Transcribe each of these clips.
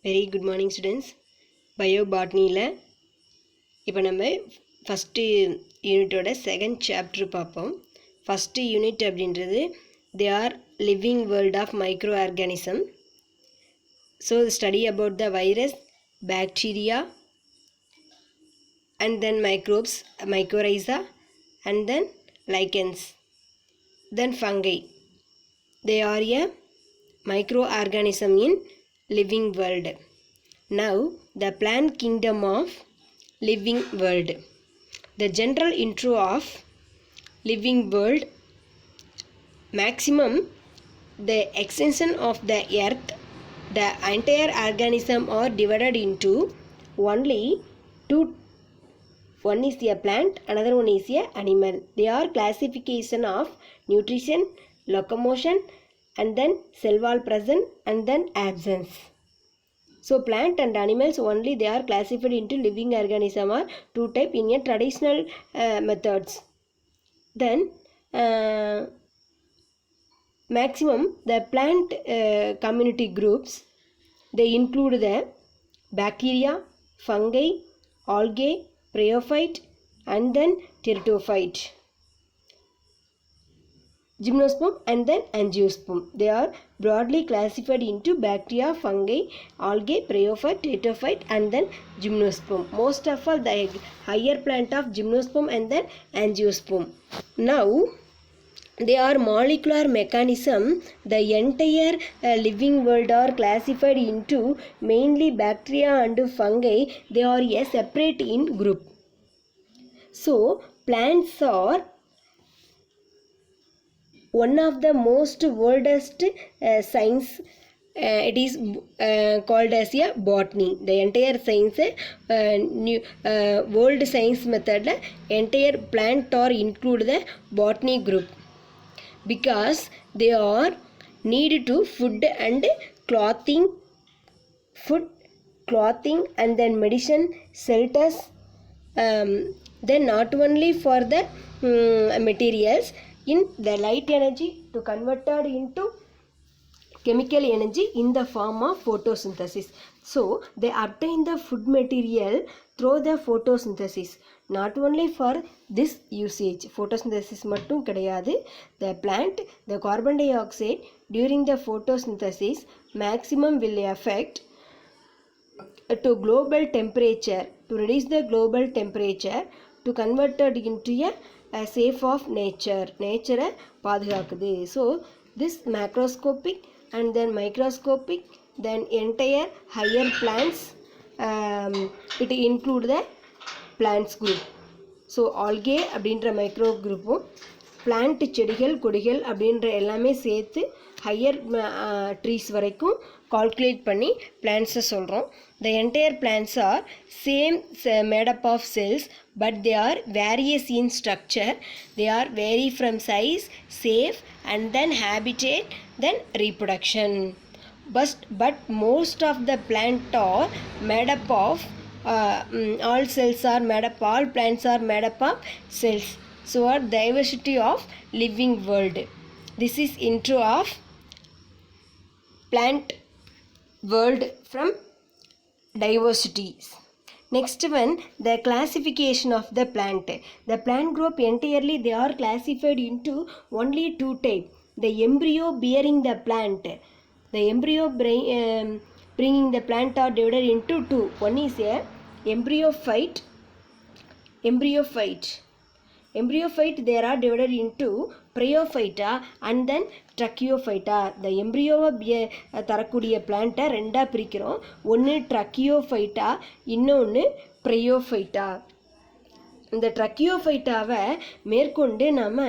Very good morning students. பயோபாட்னியில் இப்போ நம்ம ஃபஸ்ட்டு யூனிட்டோட செகண்ட் சாப்டர் பார்ப்போம். ஃபஸ்ட்டு யூனிட் அப்படின்றது they are living world of microorganism. So study about the virus, bacteria and then microbes, mycorrhiza, and then lichens, then fungi. They are a microorganism in living world. Now the plant kingdom of living world. The general intro of living world. Maximum the extension of the earth, the entire organism are divided into only two. One is a plant, another one is a animal. They are classification of nutrition, locomotion, and then cell wall present and then absence. So plant and animals only they are classified into living organism or two type in a traditional methods. Then maximum the plant community groups, they include the bacteria, fungi, algae, bryophyte, and then pteridophyte, gymnosperm, and then angiosperm. They are broadly classified into bacteria, fungi, algae, bryophyte, pteridophyte, and then gymnosperm. Most of all the higher plant of gymnosperm and then angiosperm. Now they are molecular mechanism. The entire living world are classified into mainly bacteria and fungi. They are a separate in group. So plants are one of the most oldest science. It is called as a botany. The entire science world science method entire plant or include the botany group, because they are need to food and clothing, and then medicine, shelters, then not only for the materials in the light energy to converted into chemical energy in the form of photosynthesis. So they obtain the food material through the photosynthesis. Not only for this usage, photosynthesis mattum kedaiyadu. The plant, the carbon dioxide during the photosynthesis maximum will affect to global temperature, to reduce the global temperature, to converted into a safe of nature பாதுகாக்குது. So this macroscopic and then microscopic, then entire higher plants, it include the plants group. So algae அப்படின்ற micro குரூப்பும், plant செடிகள் கொடிகள் அப்படின்ற எல்லாமே சேர்த்து higher trees வரைக்கும் calculate பண்ணி பிளான்ட்ஸை சொல்கிறோம். The entire plants are same made up of cells, but they are various in structure. They are vary from size, safe, and then habitat, then reproduction. But most of the plant are made up of all cells are made up, all plants are made up of cells. So our diversity of living world. This is intro of plant world from diversities. Next one, the classification of the plant. The plant group entirely they are classified into only two type. The embryo bearing the plant, the embryo bringing the plant are divided into two. One is a embryophyte. Embryophyte they are divided into bryophyta and then tracheophyta. The embryo தரக்கூடிய பிளான்ட்டை ரெண்டாக பிரிக்கிறோம். ஒன்று tracheophyta, இன்னொன்று bryophyta. இந்த ட்ரக்கியோஃபைட்டாவை மேற்கொண்டு நம்ம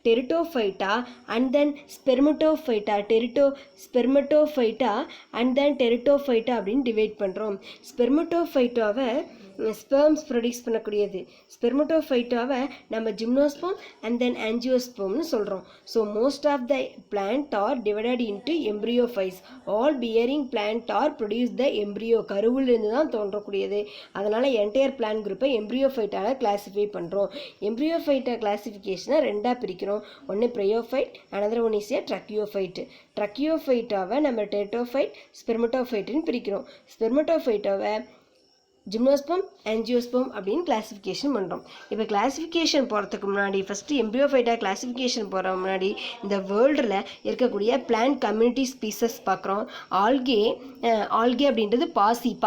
டெரிட்டோஃபைட்டா and then ஸ்பெர்மட்டோஃபைட்டா, ஸ்பெர்மட்டோஃபைட்டா and then டெரிட்டோஃபைட்டா அப்படின்னு டிவைட் பண்ணுறோம். ஸ்பெர்மட்டோஃபைட்டாவை ஸ்பெர்ம்ஸ் ப்ரொடியூஸ் பண்ணக்கூடியது. ஸ்பெர்மட்டோஃபைட்டாவை நம்ம ஜிம்னோஸ்போம் அண்ட் தென் ஆஞ்சியோஸ்போம்னு சொல்கிறோம். So most of the plant are divided into embryophytes. All bearing plant are produce the embryo. கருவிலிருந்து தான் தோன்றக்கூடியது. அதனால் என்டையர் பிளான்ட் குரூப்பை எம்ப்ரியோஃபைட்டால் கிளாஸிஃபை பண்ணுறோம். எம்ப்ரியோஃபைட்டை கிளாஸிஃபிகேஷனை ரெண்டாக பிரிக்கிறோம். ஒன்று ப்ரையோஃபைட், அனதர் ஒன் இஸ் ஏ ட்ரக்கியோஃபைட். ட்ரக்கியோஃபைட்டாவை நம்ம டெட்ரோஃபைட், ஸ்பெர்மட்டோஃபைட்டுன்னு பிரிக்கிறோம். ஸ்பெர்மட்டோஃபைட்டாவை ஜிம்னோஸ்போம், ஆஞ்சியோஸ்போம் அப்படின்னு கிளாஸிஃபிகேஷன் பண்ணுறோம். இப்போ கிளாஸிஃபிகேஷன் போகிறதுக்கு முன்னாடி ஃபஸ்ட்டு எம்ப்ரியோஃபைட்டா கிளாஸிஃபிகேஷன் போகிற முன்னாடி இந்த வேர்ல்டில் இருக்கக்கூடிய பிளான்ட் கம்யூனிட்டி ஸ்பீசஸ் பார்க்குறோம். ஆல்கே அப்படின்றது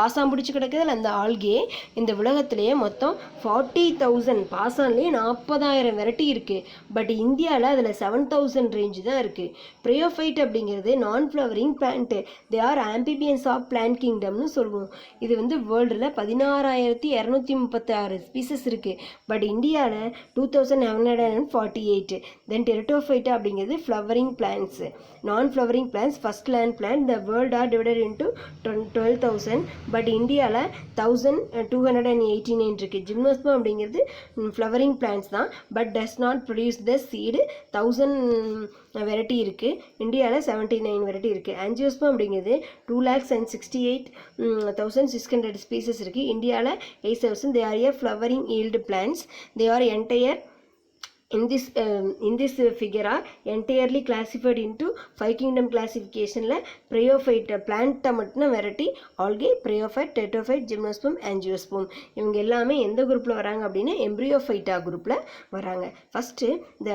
பாசாம் பிடிச்சி கிடக்குதுல அந்த ஆல்கே. இந்த உலகத்திலேயே மொத்தம் 40,000 பாசான்லேயே 40,000 வெரைட்டி இருக்குது. பட் இந்தியாவில் அதில் 7,000 ரேஞ்சு தான் இருக்குது. ப்ரையோஃபைட் அப்படிங்கிறது non flowering plant. They are amphibians of plant கிங்டம்னு சொல்லுவோம். இது வந்து வேர்ல்டில் 16,236 ஸ்பீசஸ் இருக்குது. பட் இந்தியாவில் 2,748. தென் டெரிட்டோஃபைட்டா அப்படிங்கிறது flowering plants. Non flowering plants first land plant. The world are divided into 12,000. But இந்தியாவில் 1,289 இருக்குது. ஜிம்னோஸ்போம் அப்படிங்கிறது ஃப்ளவரிங் பிளான்ட்ஸ் தான். But does not produce the seed. 1000 variety இருக்குது. இந்தியாவில் 79 வெரைட்டி இருக்குது. ஆஞ்சியோஸ்போம் அப்படிங்கிறது 2,68,600 ஸ்பீசஸ் இருக்குது. இந்தியாவில் 8,000. They are a flowering yield plants. They are entire in this figure are entirely classified into 5 kingdom classificationல bryophyte பிளான்ட்டை மட்டும் variety algae, bryophyte, டெட்ரோஃபைட், gymnosperm, angiosperm. இவங்க எல்லாமே எந்த குரூப்பில் வராங்க அப்படின்னா எம்ப்ரியோஃபைட்டா குரூப்பில் வராங்க. ஃபஸ்ட்டு இந்த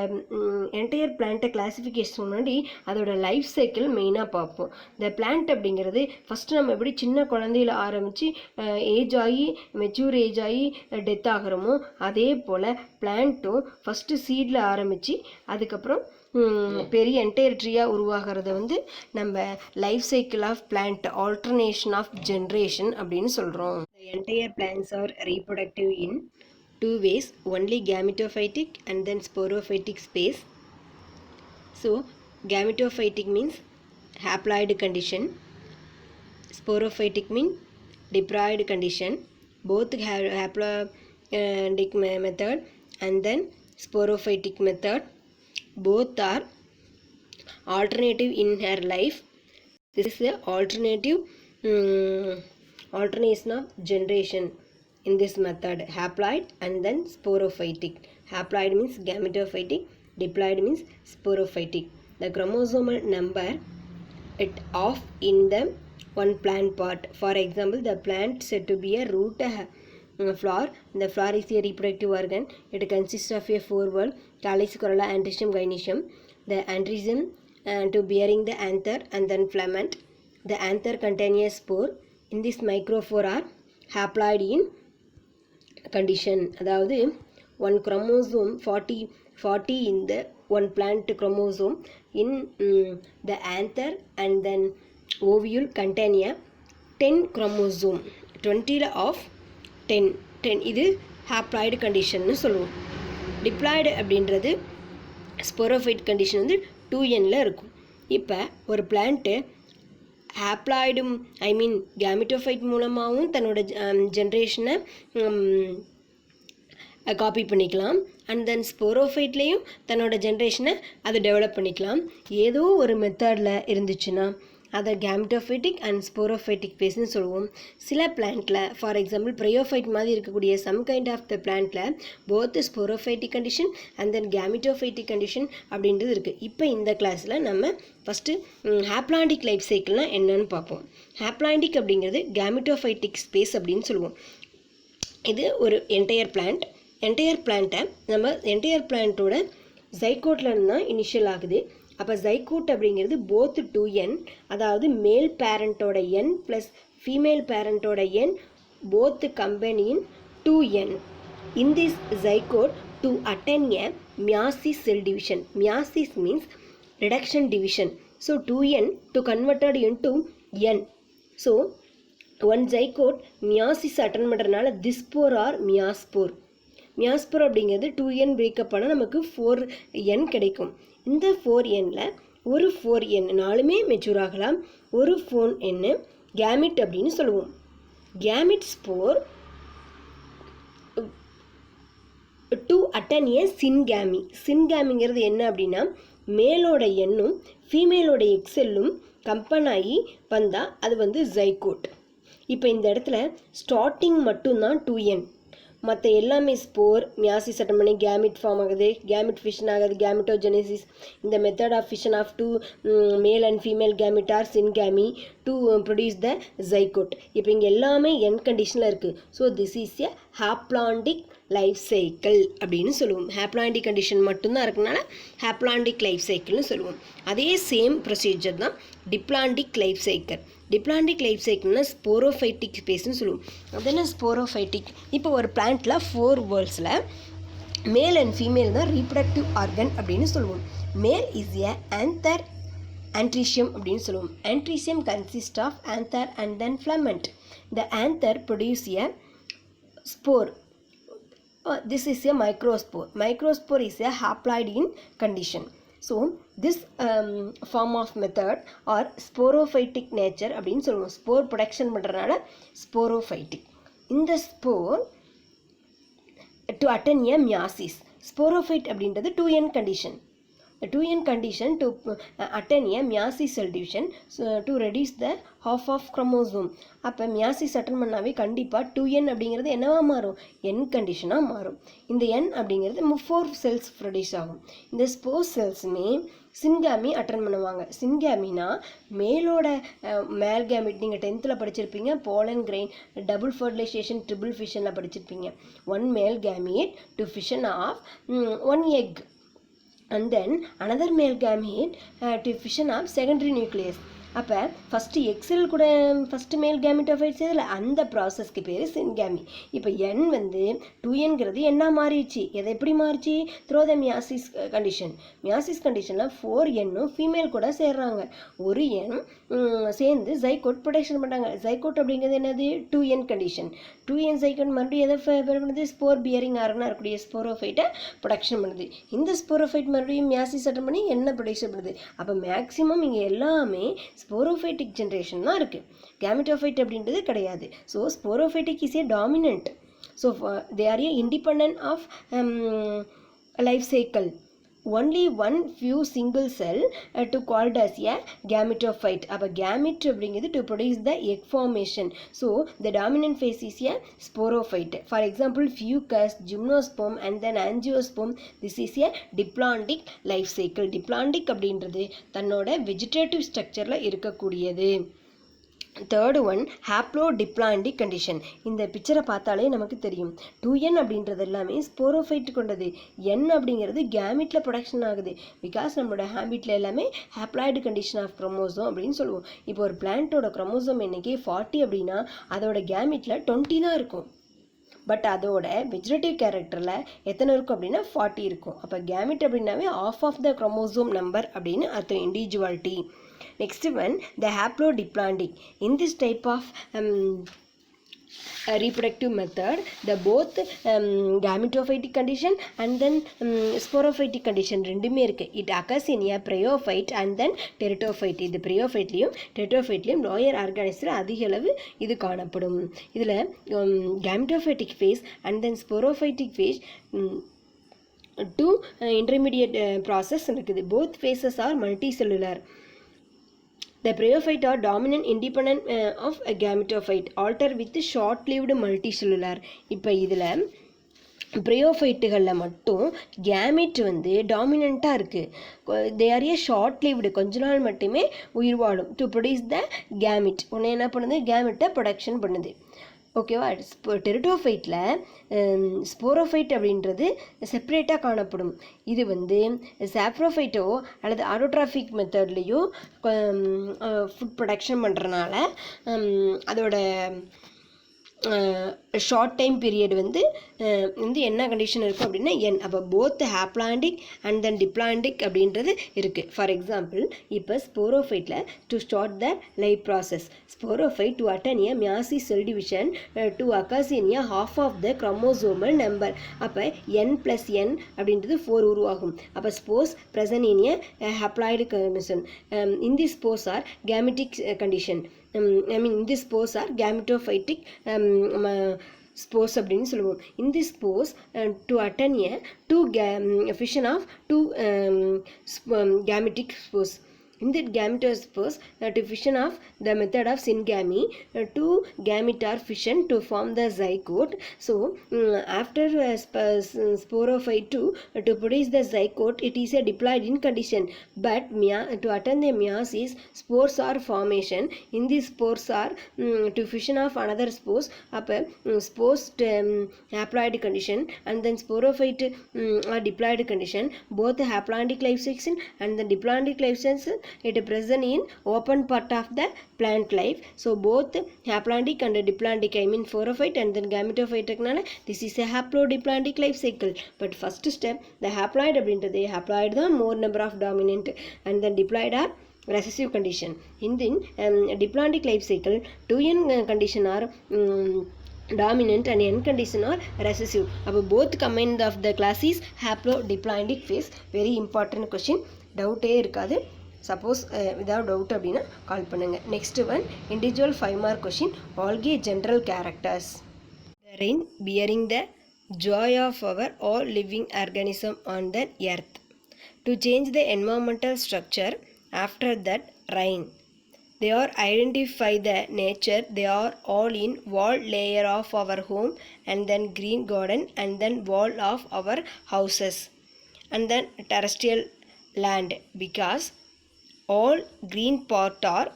என்டையர் பிளான்ட்டை கிளாஸிஃபிகேஷன் முன்னாடி அதோட லைஃப் சைக்கிள் மெயினாக பார்ப்போம். இந்த பிளான்ட் அப்படிங்கிறது ஃபஸ்ட்டு நம்ம எப்படி சின்ன குழந்தையில் ஆரம்பித்து ஏஜ் ஆகி மெச்சூர் ஏஜ் ஆகி டெத் ஆகிறோமோ அதே போல் பிளான்ட்டும் ஃபஸ்ட்டு சீடில் ஆரம்பித்து அதுக்கப்புறம் பெரிய என்டையர் ட்ரீயாக உருவாகிறத வந்து நம்ம life cycle of plant, alternation of generation அப்படின்னு சொல்கிறோம். Entire plants are reproductive in 2 ways. Only gametophytic and then sporophytic space. So gametophytic means haploid condition. Sporophytic means diploid condition. Both have haploidic method and then sporophytic method. Both are alternative in her life. This is a alternation of generation in this method. Haploid and then sporophytic. Haploid means gametophytic, diploid means sporophytic. The chromosomal number it off in the one plant part. For example, the plant said to be a root flower. The flower is a reproductive organ. It consists of a 4 valve: calyx, corolla, androecium, gynoecium. The androecium to bearing the anther and then filament. The anther contain a spore. In this microspore are haploid in condition. அதாவது one chromosome 40 in the one plant chromosome in the anther and then ovule contain a 10 chromosome. 20 of 10 இது haploid கண்டிஷன்னு சொல்லுவோம். Diploid அப்படின்றது sporophyte condition வந்து 2Nல இருக்கும். இப்போ ஒரு plant haploid gametophyte மூலமாகவும் தன்னோட ஜென்ரேஷனை காப்பி பண்ணிக்கலாம். அண்ட் தென் ஸ்போரோஃபைட்லேயும் தன்னோட ஜென்ரேஷனை அதை டெவலப் பண்ணிக்கலாம். ஏதோ ஒரு மெத்தடில் இருந்துச்சுன்னா அதை கேமிட்டோஃபைட்டிக் அண்ட் ஸ்போரோஃபைட்டிக் பேஸ்ன்னு சொல்லுவோம். சில பிளான்ட்டில் ஃபார் எக்ஸாம்பிள் ப்ரையோஃபைட் மாதிரி இருக்கக்கூடிய சம் கைண்ட் ஆஃப் த பிளான்ட்டில் both sporophytic condition and then gametophytic condition அப்படின்றது இருக்குது. இப்போ இந்த கிளாஸில் நம்ம ஃபஸ்ட்டு ஹாப்ளாய்டிக் லைஃப் சைக்கிள்னால் என்னன்னு பார்ப்போம். ஹாப்ளாய்டிக் அப்படிங்கிறது கேமிட்டோஃபைட்டிக் ஸ்பேஸ் அப்படின்னு சொல்லுவோம். இது ஒரு என்டையர் பிளான்ட்டை நம்ம என்டையர் பிளான்ட்டோட ஜைகோட்லேருந்து தான் இனிஷியல் ஆகுது. அப்போ ஜைகோட் அப்படிங்கிறது போத் 2N, அதாவது மேல் பேரண்ட்டோட N ப்ளஸ் ஃபீமேல் பேரண்ட்டோட N போத் கம்பெனியின் 2N. In this zygote to attain a meiosis cell division. Meiosis means reduction division. So 2N to converted into N. So one zygote meiosis attend பண்ணுறதுனால திஸ்போர் R மியாஸ்போர். மியாஸ்போர் அப்படிங்கிறது 2N breakup பண்ணால் நமக்கு 4N கிடைக்கும். இந்த 4Nல ஒரு 4N நாலுமே mature ஆகலாம். ஒரு 4N கேமிட் அப்படின்னு சொல்லுவோம். கேமிட் ஸ்போர் டு அட்டன் ஏ சின்கேமி. சின்கேமிங்கிறது என்ன அப்படின்னா மேலோட எண்ணும் ஃபீமேலோட எக்ஸெல்லும் கம்பைன் ஆகி வந்தால் அது வந்து ஜைகோட். இப்போ இந்த இடத்துல ஸ்டார்டிங் மட்டும்தான் 2n, மற்ற எல்லாமே ஸ்போர் மியாசிஸ் அட்டன் பண்ணி கேமிட் ஃபார்ம் ஆகுது, கேமிட் ஃபிஷன் ஆகுது, கேமிட்டோஜெனிசிஸ். இந்த method of fission of two male and female gamete are syngamy to produce the zygote. இப்போ இங்கே எல்லாமே என் கண்டிஷனில் இருக்குது. So this is a haplontic life cycle அப்படின்னு சொல்லுவோம். ஹாப்ளாண்டிக் கண்டிஷன் மட்டும்தான் இருக்கனால ஹாப்ளாண்டிக் லைஃப் சைக்கிள்னு சொல்லுவோம். அதே சேம் ப்ரொசீஜர் தான் diplontic life cycle. Diplontic life சைக்கிள்னா ஸ்போரோஃபைட்டிக் ஸ்பேஸ்னு சொல்லுவோம். அது என்ன ஸ்போரோஃபைட்டிக்? இப்போ ஒரு பிளான்ட்டில் 4 வேர்ல்ஸில் மேல் அண்ட் ஃபீமேல் தான் ரீப்ரடக்டிவ் ஆர்கன் அப்படின்னு சொல்லுவோம். Male is a anther androecium அப்படின்னு சொல்லுவோம். Androecium consist of anther and then filament. The anther produce a spore. This is a microspore. Microspore is a haploid in condition. So this form of method or sporophytic nature அப்படின்னு சொல்லுவோம். Spore production பண்ணுறதுனால sporophytic. இந்த spore to attain a meiosis. Sporophyte அப்படின்றது 2n condition. 2n condition to attain a meiosis cell division to reduce the half of chromosome. அப்போ meiosis attend பண்ணாவே கண்டிப்பாக 2n அப்படிங்கிறது என்னவா மாறும்? n கண்டிஷனாக மாறும். இந்த n அப்படிங்கிறது 4 செல்ஸ் ப்ரொடியூஸ் ஆகும். இந்த ஸ்போர் செல்ஸுமே சின்கேமி அட்டன் பண்ணுவாங்க. சின்கேமினா மேலோட மேல் கேமிட். நீங்கள் 10th படிச்சிருப்பீங்க pollen grain double fertilisation triple ஃபிஷனில் படிச்சிருப்பீங்க. 1 male gamete to fission of 1 egg. And then another male gamete to fission of secondary nucleus. அப்போ ஃபஸ்ட்டு எக்ஸில் கூட ஃபஸ்ட்டு மேல் கேமிட்டோஃபைட்ஸ் இதில் அந்த ப்ராசஸ்க்கு பேர் சின்கேமி. இப்போ என் வந்து 2nங்கிறது என்ன மாறிடுச்சு? எதை எப்படி மாறிச்சு? த்ரோ த மியாசிஸ் கண்டிஷன். மியாசிஸ் கண்டிஷனில் 4n ஃபீமேல் கூட சேர்றாங்க. ஒரு n சேர்ந்து ஜைகோட் ப்ரொடக்ஷன் பண்ணுறாங்க. ஜைகோட் அப்படிங்கிறது என்னது? 2n condition. 2n ஜைகோட் மறுபடியும் எதை பண்ணுது? ஸ்போர் பியரிங் ஆர்கனாக இருக்கக்கூடிய ஸ்போரோஃபைட்டை ப்ரொடக்ஷன் பண்ணுது. இந்த ஸ்போரோஃபைட் மறுபடியும் மியாசிஸ் அட்டன் பண்ணி என்ன ப்ரொடக்ஷன் பண்ணுது? அப்போ மேக்ஸிமம் இங்கே எல்லாமே ஸ்போரோஃபைட்டிக் ஜென்ரேஷன் தான் இருக்குது. கேமிட்டோஃபைட் அப்படின்றது கிடையாது. So sporophytic is a dominant. So they are a independent of life cycle. only one few single cell to called as a gametophyte. அப்போ gamete அப்படிங்கிறது to produce the egg formation. So the dominant phase is a sporophyte. For example fucus, gymnosperm and then angiosperm. This is a diploidic life cycle. Diploidic அப்படின்றது தன்னோட vegetative structureல இருக்கக்கூடியது. Third one haplodiploidic condition. இந்த பிக்சரை பார்த்தாலே நமக்கு தெரியும். 2n அப்படின்றது எல்லாமே ஸ்போரோஃபைட் கொண்டது. n அப்படிங்கிறது கேமிட்டில் ப்ரொடக்ஷன் ஆகுது. பிகாஸ் நம்மளோட ஹேபிட்டில் எல்லாமே ஹாப்ளாய்டு கண்டிஷன் ஆஃப் குரோமோசோம் அப்படின்னு சொல்லுவோம். இப்போ ஒரு பிளான்ட்டோட குரோமோசோம் எண்ணிக்கை 40 அப்படின்னா அதோட கேமிட்டில் 20 தான் இருக்கும். பட் அதோட வெஜிடேட்டிவ் கேரக்டரில் எத்தனை இருக்கும் அப்படின்னா 40 இருக்கும். அப்போ கேமிட் அப்படின்னாவே half of the chromosome number அப்படின்னு அர்த்தம், individuality. Next one, the haplodiploidic. In this type of reproductive method, the both gametophytic condition and then sporophytic condition ரெண்டுமே இருக்கு. It occurs in a bryophyte and then teratophyte. இது bryophyteலையும் teratophyteலையும் lower organismல அதிக அளவு இது காணப்படும். இதில் gametophytic phase and then sporophytic phase two intermediate process இருக்குது. Both phases are multicellular. The bryophyte are dominant independent of a gametophyte, alter with short-lived multicellular. இப்போ இதில் ப்ரையோஃபைட்டுகளில் மட்டும் கேமிட் வந்து டாமினண்ட்டாக இருக்குது. தே ஆர் ஏ ஷார்ட் லிவ்டு, கொஞ்ச நாள் மட்டுமே உயிர் வாழும். டு ப்ரொடியூஸ் த கேமிட், ஒன்று என்ன பண்ணுது? கேமிட்டை ப்ரொடக்ஷன் பண்ணுது. ஓகேவா? டெரிட்டோஃபைட்டில் ஸ்போரோஃபைட் அப்படின்றது செப்பரேட்டாக காணப்படும். இது வந்து சாப்ரோஃபைட்டோ அல்லது ஆட்டோட்ராஃபிக் மெத்தட்லேயோ ஃபுட் ப்ரொடக்ஷன் பண்ணுறனால அதோட ஷார்ட் டைம் பீரியட் வந்து என்ன கண்டிஷன் இருக்கும் அப்படின்னா n. அப்போ both haplontic and then diplontic அப்படின்றது இருக்குது. ஃபார் எக்ஸாம்பிள் இப்போ ஸ்போரோஃபைட்டில் to start the life process, sporophyte to attain a meiosis cell division to occurs in a half of the chromosomal number. அப்போ n+n அப்படின்றது 4 உருவாகும். அப்போ spores present in a haploid condition. In the spores are gametic condition. I mean, these spores are gametophytic spores அப்படின்னு சொல்லுவோம். In this spores to attain a fission of two gametic spores. In the gametospores, to fission of the method of syngamy, two gamete are fission to form the zygote. So after sporophyte to produce the zygote, it is a diploid in condition. But to attain the meiosis, spores are formation. In these spores are to fission of another spores, spores haploid condition, and then sporophyte or diploid condition. Both the haplontic life section and the diploidic life section, it is present in open part of the plant life. So both haplontic and diploidic, I mean sporophyte and then gametophyte, this is a haplodiploidic life cycle. But first step, the haploid அப்படின்றது haploid தான் more number of dominant, and then diploid are recessive condition. In the diploidic life cycle, 2n condition are dominant and n condition are recessive. அப்போ both combined of the class is haplodiploidic phase. Very important question, டவுட்டே இருக்காது. Suppose without doubt அப்படின்னா கால் பண்ணுங்க. Next one, individual 5 mark question, algae general characters. The rain bearing the joy of our all living organism on the earth. To change the environmental structure after that rain, they are identify the nature, they are all in wall layer of our home, and then green garden, and then wall of our houses, and then terrestrial land, because all green part are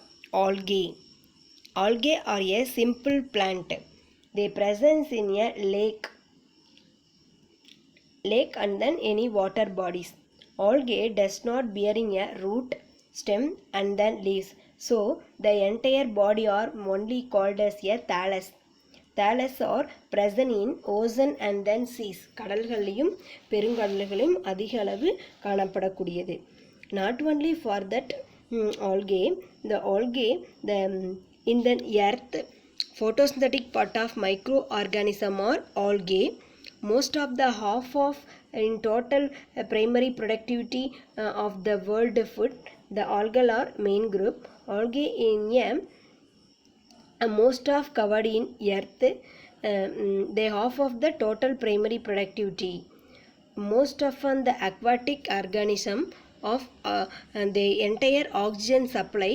algae. Algae are a simple plant. They present in a lake and then any water bodies. Algae does not bearing a root, stem, and then leaves. So the entire body are only called as a thallus. Thallus are present in ocean and then seas. கடல்களிலும் பெருங்கடல்களிலும் அதிக அளவு காணப்படக்கூடியது. Not only for that algae, in the earth, photosynthetic part of microorganism are algae. Most of the half of in total primary productivity of the world food, the algal are main group. Algae in most of covered in earth, they half of the total primary productivity. Most often the aquatic organism of the entire oxygen supply,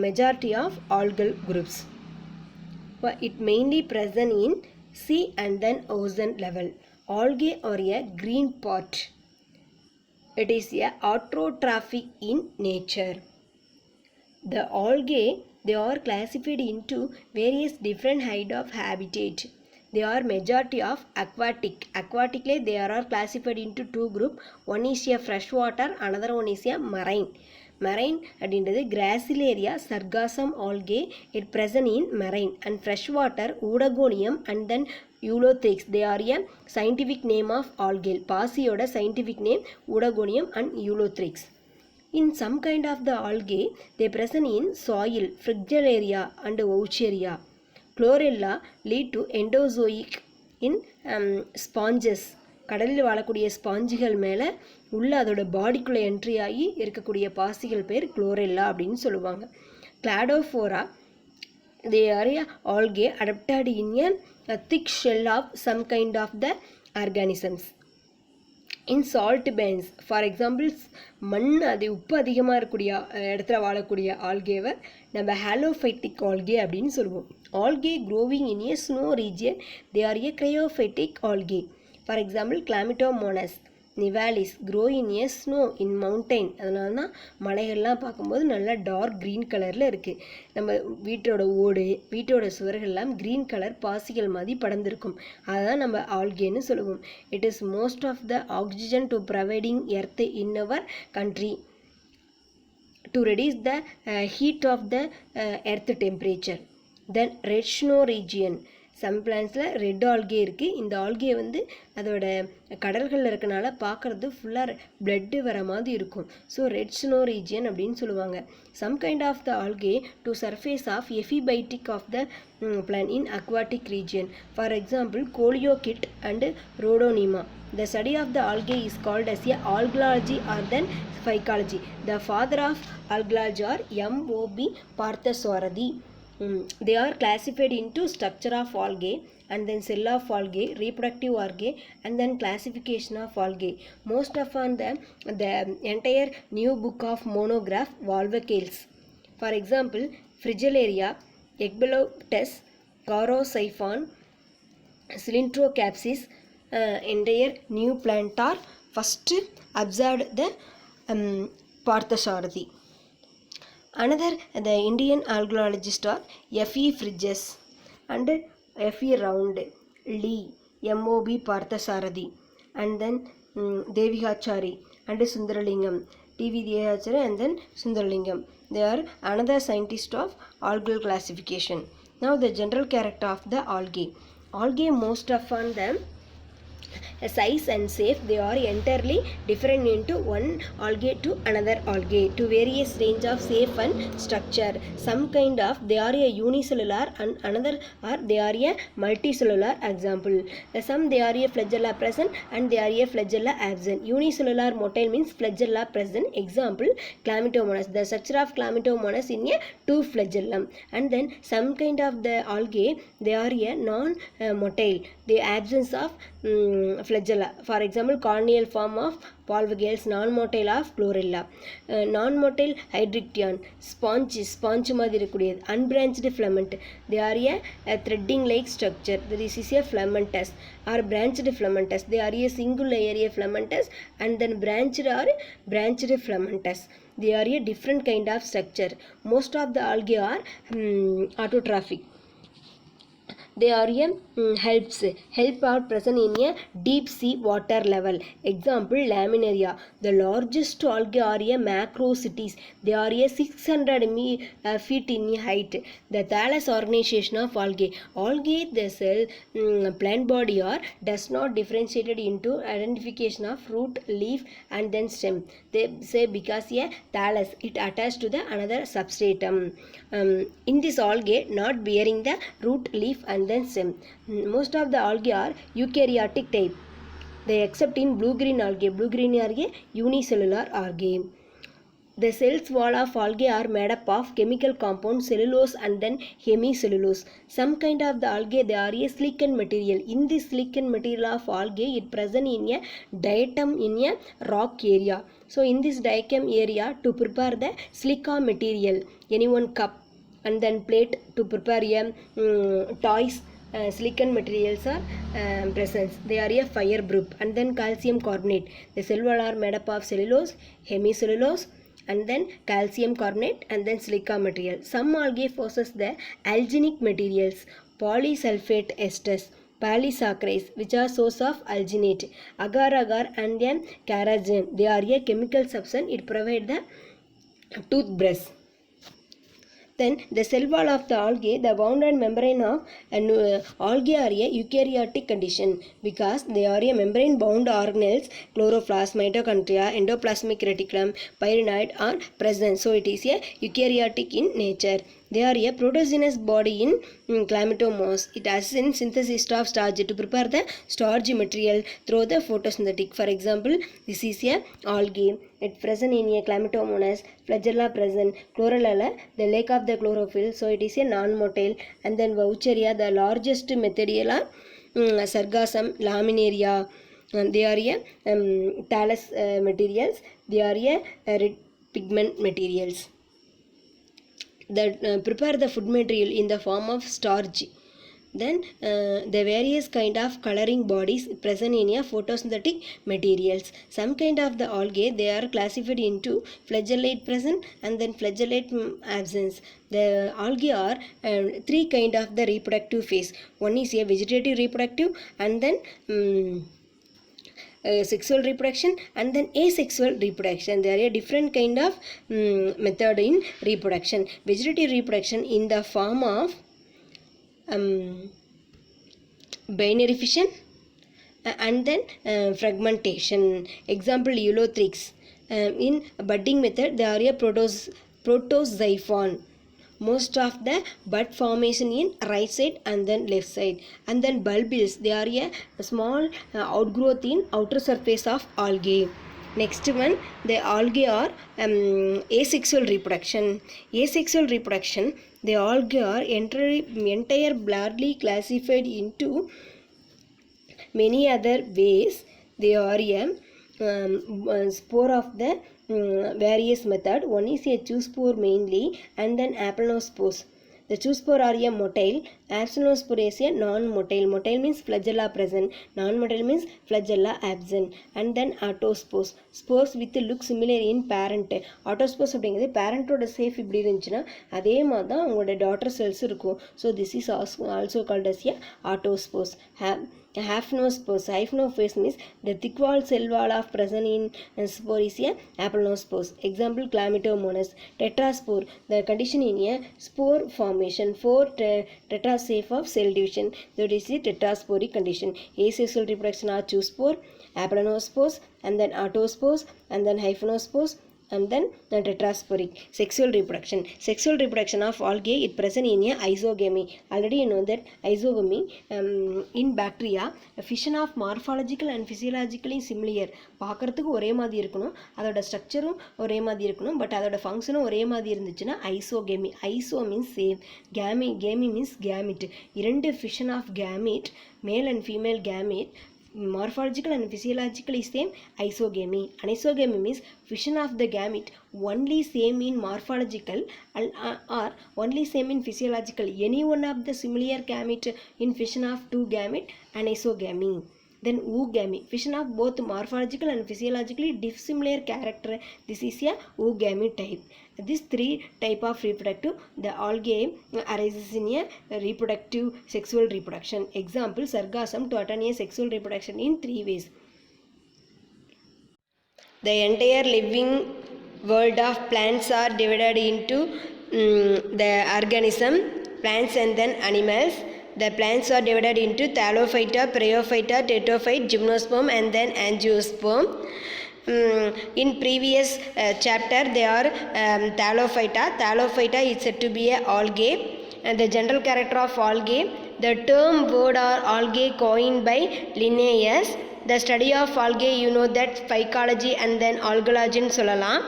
majority of algal groups. But it mainly present in sea and then ocean level. Algae are a green part. It is a autotrophic in nature. The algae, they are classified into various different height of habitat. They are majority of aquatic. Aquatically they are classified into two group. One is a freshwater, another one is a marine. Marine அப்படின்றது Gracilaria sargassum algae, it present in marine. And freshwater Udagonium and then Ulothrix, they are a scientific name of algae. பாசியோட scientific name Udagonium and Ulothrix. In some kind of the algae, they present in soil, Frigillaria and Vaucheria. Chlorella lead to endozoic in sponges. கடலில் வாழக்கூடிய ஸ்பாஞ்சுகள் மேலே உள்ள அதோட பாடிக்குள்ளே entry ஆகி இருக்கக்கூடிய பாசிகள் பேர் chlorella அப்படின்னு சொல்லுவாங்க. Cladophora, they are algae adapted in a thick shell of some kind of the organisms. In salt beds, for example, மண் அது உப்பு அதிகமாக இருக்கக்கூடிய இடத்துல வாழக்கூடிய ஆல்கேவை நம்ம ஹாலோஃபைட்டிக் ஆல்கே அப்படின்னு சொல்லுவோம். Algae growing in a snow region, they are a cryophytic algae. For example, Chlamydomonas nivalis grow in a snow in mountain. அதனால தான் மலைகள்லாம் பார்க்கும்போது நல்லா டார்க் க்ரீன் கலரில் இருக்குது. நம்ம வீட்டோட ஓடு, வீட்டோட சுவர்கள்லாம் க்ரீன் கலர் பாசிகள் மாதிரி படர்ந்துருக்கும். அதுதான் நம்ம ஆல்கேன்னு சொல்லுவோம். It is most of the oxygen to providing earth in our country to reduce the heat of the earth temperature. Then red snow region, some பிளான்ஸில் ரெட் ஆல்கே இருக்குது. இந்த ஆல்கே வந்து அதோட கடல்களில் இருக்கனால பார்க்குறது ஃபுல்லாக பிளட்டு வர மாதிரி இருக்கும். ஸோ ரெட் ஸ்னோ ரீஜியன் அப்படின்னு சொல்லுவாங்க. Some kind of the algae to surface of epiphytic of the plant in aquatic region. For example Coleochaete and Rhodonema. The study of the algae is called as a algology or then phycology. The father of algology are M.O.B. Parthasarathi. They are classified into structure of algae, and then cell of algae, reproductive algae, and then classification of algae. Most often the entire new book of monograph Volvocales. For example, Frigillaria, Ecbolotus, Chorocyphon, Cylindrocapsis, entire new plant are first observed the Parthasarathi. Another, the Indian algalologist are F.E. Friges and F.E. Round, Lee, M.O.B. Parthasarathi, and then Devihachari and Sundaralingam, T.V. Devihachari and then Sundaralingam. They are another scientist of algal classification. Now the general character of the algae. Algae, most often them size and shape, they are entirely different into one algae to another algae to various range of shape and structure. Some kind of they are a unicellular and another are they are a multicellular. Example, some they are a flagella present and they are a flagella absent. Unicellular motile means flagella present. Example, Chlamydomonas, the structure of Chlamydomonas in a two flagellum. And then some kind of the algae, they are a non-motile, the absence of flagella. For example, corneal form of Volvocales, non-motile of Chlorella, non-motile Hydrictyon, sponge மாதிரி இருக்கக்கூடியது, unbranched filament, they are a threading like structure. This is a filamentous or branched filamentous. They are a single area filamentous and then branched or branched filamentous. They are a different kind of structure. Most of the algae are autotrophic. They are help are present in a deep sea water level. Example, Laminaria, the largest algae are a macrocities. They are a 600 feet in height. The thallus organization of algae. Algae, the cell plant body are does not differentiated into identification of root, leaf and then stem. They say because a thallus it attached to the another substratum. In this algae not bearing the root, leaf and then stem. Most of the algae are eukaryotic type. They except in blue-green algae. Blue-green algae unicellular algae. The cells wall of algae are made up of chemical compounds cellulose and then hemicellulose. Some kind of the algae they are a silicon material. In this silicon material of algae it present in a diatom in a rock area. So in this diatom area to prepare the silica material, any one cup and then plate to prepare toys, silicon materials are present. They are a fire group. And then calcium carbonate. The cell wall are made up of cellulose, hemicellulose and then calcium carbonate and then silica material. Some algae possess the alginic materials, polysulfate esters, polysaccharides which are source of alginate, agar-agar and then carrageenan. They are a chemical substance. It provides the toothbrush. Then the cell wall of the algae, the bounded membrane of algae are a eukaryotic condition because they are a membrane bound organelles, chloroplast, mitochondria, endoplasmic reticulum, pyrimide are present. So it is a eukaryotic in nature. They are a proteogenous body in Chlamydomonas. It assists in synthesis of starch to prepare the starch material through the photosynthetic. For example, this is a algae. It present in a Chlamydomonas, flagella present, Chlorella, the lake of the chlorophyll. So it is a non-motile. And then Vaucheria, the largest methodial are Sargassum, Laminaria. They are a thallus materials. They are a red pigment materials that prepare the food material in the form of starch. Then the various kind of coloring bodies present in a photosynthetic materials. Some kind of the algae they are classified into flagellate present and then flagellate absence. The algae are three kind of the reproductive phase. One is a vegetative reproductive and then sexual reproduction and then asexual reproduction. There are a different kind of method in reproduction. Vegetative reproduction in the form of binary fission and then fragmentation. Example, Eulothrix. In budding method they are a protozophon. Most of the bud formation in right side and then left side. And then bulbils, they are a small outgrowth in outer surface of algae. Next one, the algae are asexual reproduction. Asexual reproduction, the algae are entire broadly classified into many other ways. They are a spore of the various method. One is a zoospore mainly, and then apelnospores. The zoospore are a motile. Apelnospore is a non-motile. Motile means flagella present. Non-motile means flagella absent. And then autospores. Spores with look similar in parent. Autospores அப்படிங்கிறது பேரண்டோட safe இப்படி இருந்துச்சுன்னா அதே மாதிரி தான் அவங்களோட daughter cells இருக்கும். So this is also called as a autospores. Hyphnospores. Hyphnospores means the thick wall cell wall of present in spore is a apelnospores. Example, Chlamydomonas. Tetraspore, the condition in a spore formation. 4 tetrasafe of cell division, that is the tetrasporic condition. Asexual reproduction are zoospore, apelnospores, and then autospores, and then hyphnospores, and then the tetrasporic. Sexual reproduction. Sexual reproduction of algae is present in a isogamy. Already you know that isogamy in bacteria, a fission of morphological and physiologically similar. பார்க்கறதுக்கு ஒரே மாதிரி இருக்கணும், அதோட ஸ்ட்ரக்சரும் ஒரே மாதிரி இருக்கணும், but அதோட ஃபங்க்ஷனும் ஒரே மாதிரி இருந்துச்சுன்னா isogamy. Iso means same, gamy means gamete. இரண்டு fusion of gamete, male and female gamete, morphological and physiologically same, isogamy. Anisogamy means fission of the gamete only same in morphological or only same in physiological. Any one of the similar gamete in fission of two gamete, anisogamy. Then oogamy, fission of both morphological and physiologically dissimilar character. This is a oogamy type. These 3 type of reproductive, the algae arises in a reproductive sexual reproduction. Example, sargassum to attain a sexual reproduction in 3 ways. The entire living world of plants are divided into the organism, plants and then animals. The plants are divided into Thallophyta, Bryophyta, Tetophyte, Gymnosperm, and then Angiosperm. In previous chapter, they are Thallophyta. Thallophyta is said to be a algae. And the general character of algae, the term word or algae coined by Linnaeus. The study of algae, you know that phycology and then algology சொல்லலாம்.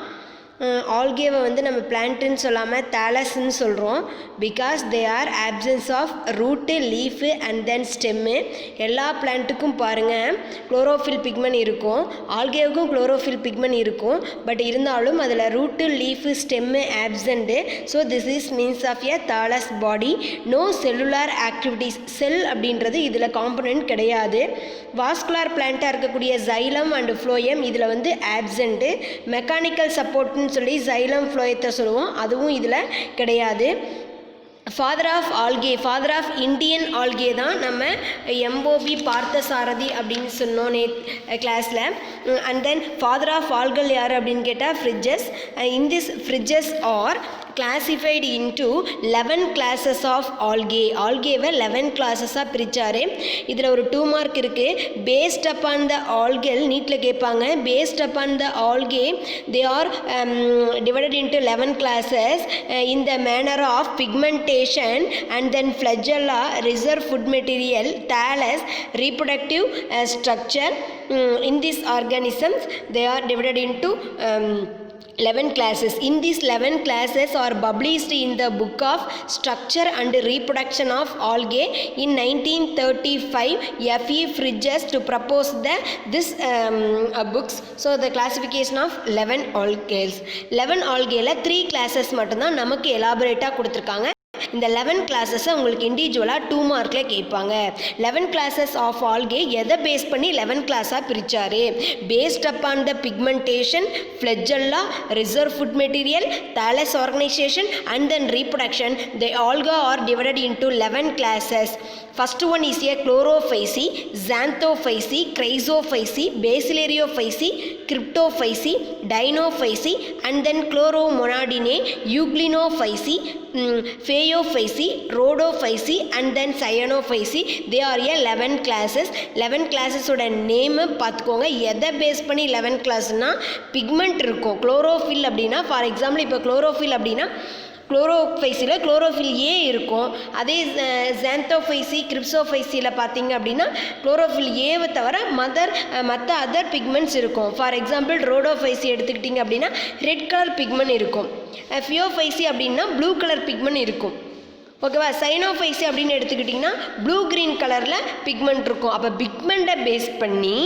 ஆல்கேவை வந்து நம்ம பிளான்ட்டுன்னு சொல்லாமல் தாலஸ்ன்னு சொல்கிறோம். Because they are absence of root, leaf and then stem. எல்லா பிளான்ட்டுக்கும் பாருங்கள் chlorophyll pigment இருக்கும், ஆல்கேவுக்கும் குளோரோஃபில் பிக்மெண்ட் இருக்கும், பட் இருந்தாலும் அதில் root, leaf, stem absent. So this is means of a thallus body. No cellular activities, cell அப்படின்றது இதில் காம்பனன்ட் கிடையாது. வாஸ்குலார் பிளான்ட்டாக இருக்கக்கூடிய ஜைலம் அண்ட் ஃப்ளோயம் இதில் வந்து ஆப்சண்ட்டு. மெக்கானிக்கல் சப்போர்ட்னு சொல்லி ஜைலம் ஃப்ளோயத்தை சொல்லுவோம், அதுவும் இதில் கிடையாது. Father of algae, father of Indian algae தான் நம்ம எம்போபி பார்த்தசாரதி அப்படின்னு சொன்னோம் கிளாஸில். And then father of algal யார் அப்படின்னு கேட்டால் Fritsch. In this Fritsch are classified into 11 classes of algae. ஆல்கேவை 11 கிளாஸஸாக பிரித்தார். இதில் ஒரு 2 மார்க் இருக்குது. பேஸ்ட் அப்பான் த ஆல்கல் நீட்டில் கேட்பாங்க. Paste upon the algae they are divided into 11 classes in the manner of pigmentation and then flagella, reserve food material, thallus, reproductive structure. In these organisms they are divided into 11 classes. In these 11 classes are published in the book of Structure and Reproduction of Algae in 1935. F.E. Fridges to propose this books. So the classification of 11 algae. 11 algae 3 classes மட்டும்தான் நமக்கு எலாபரேட்டாக கொடுத்துருக்காங்க. இந்த 11 கிளாஸஸை உங்களுக்கு இண்டிவிஜுவலாக 2 மார்க்கில் கேட்பாங்க. 11 classes of algae எதை base பண்ணி 11 கிளாஸாக பிரித்தார்? Based upon the pigmentation, flagella, reserve food material, thallus organisation and then reproduction. The alga are divided into 11 classes. First one is a chlorophysi, xanthophysi, chrysophysi, basilariophysy, cryptophysi, dinophysi, and then chloromonadinae, euglenophysi, phaeophysi, rhodophysi, and then cyanophysi. They are a 11 classes. 11 classes ஓட name பார்த்துக்கோங்க. எதை base பண்ணி 11 கிளாஸ்னால் pigment இருக்கும். Chlorophyll அப்படின்னா, for example இப்போ chlorophyll அப்படின்னா குளோரோஃபைசியில் chlorophyll ஏ இருக்கும். அதே ஜாந்தோஃபைசி கிரிப்சோஃபைசியில் பார்த்தீங்க அப்படின்னா குளோரோஃபில் ஏவை தவிர மற்ற அதர் பிக்மெண்ட்ஸ் இருக்கும். ஃபார் எக்ஸாம்பிள் ரோடோஃபைசி எடுத்துக்கிட்டிங்க அப்படின்னா ரெட் கலர் பிக்மெண்ட் இருக்கும். ஃபியோஃபைசி அப்படின்னா ப்ளூ கலர் பிக்மெண்ட் இருக்கும். ஓகேவா? சைனோஃபைசி அப்படின்னு எடுத்துக்கிட்டிங்கன்னா ப்ளூ க்ரீன் கலரில் பிக்மெண்ட் இருக்கும். அப்போ பிக்மெண்ட்டை பேஸ் பண்ணி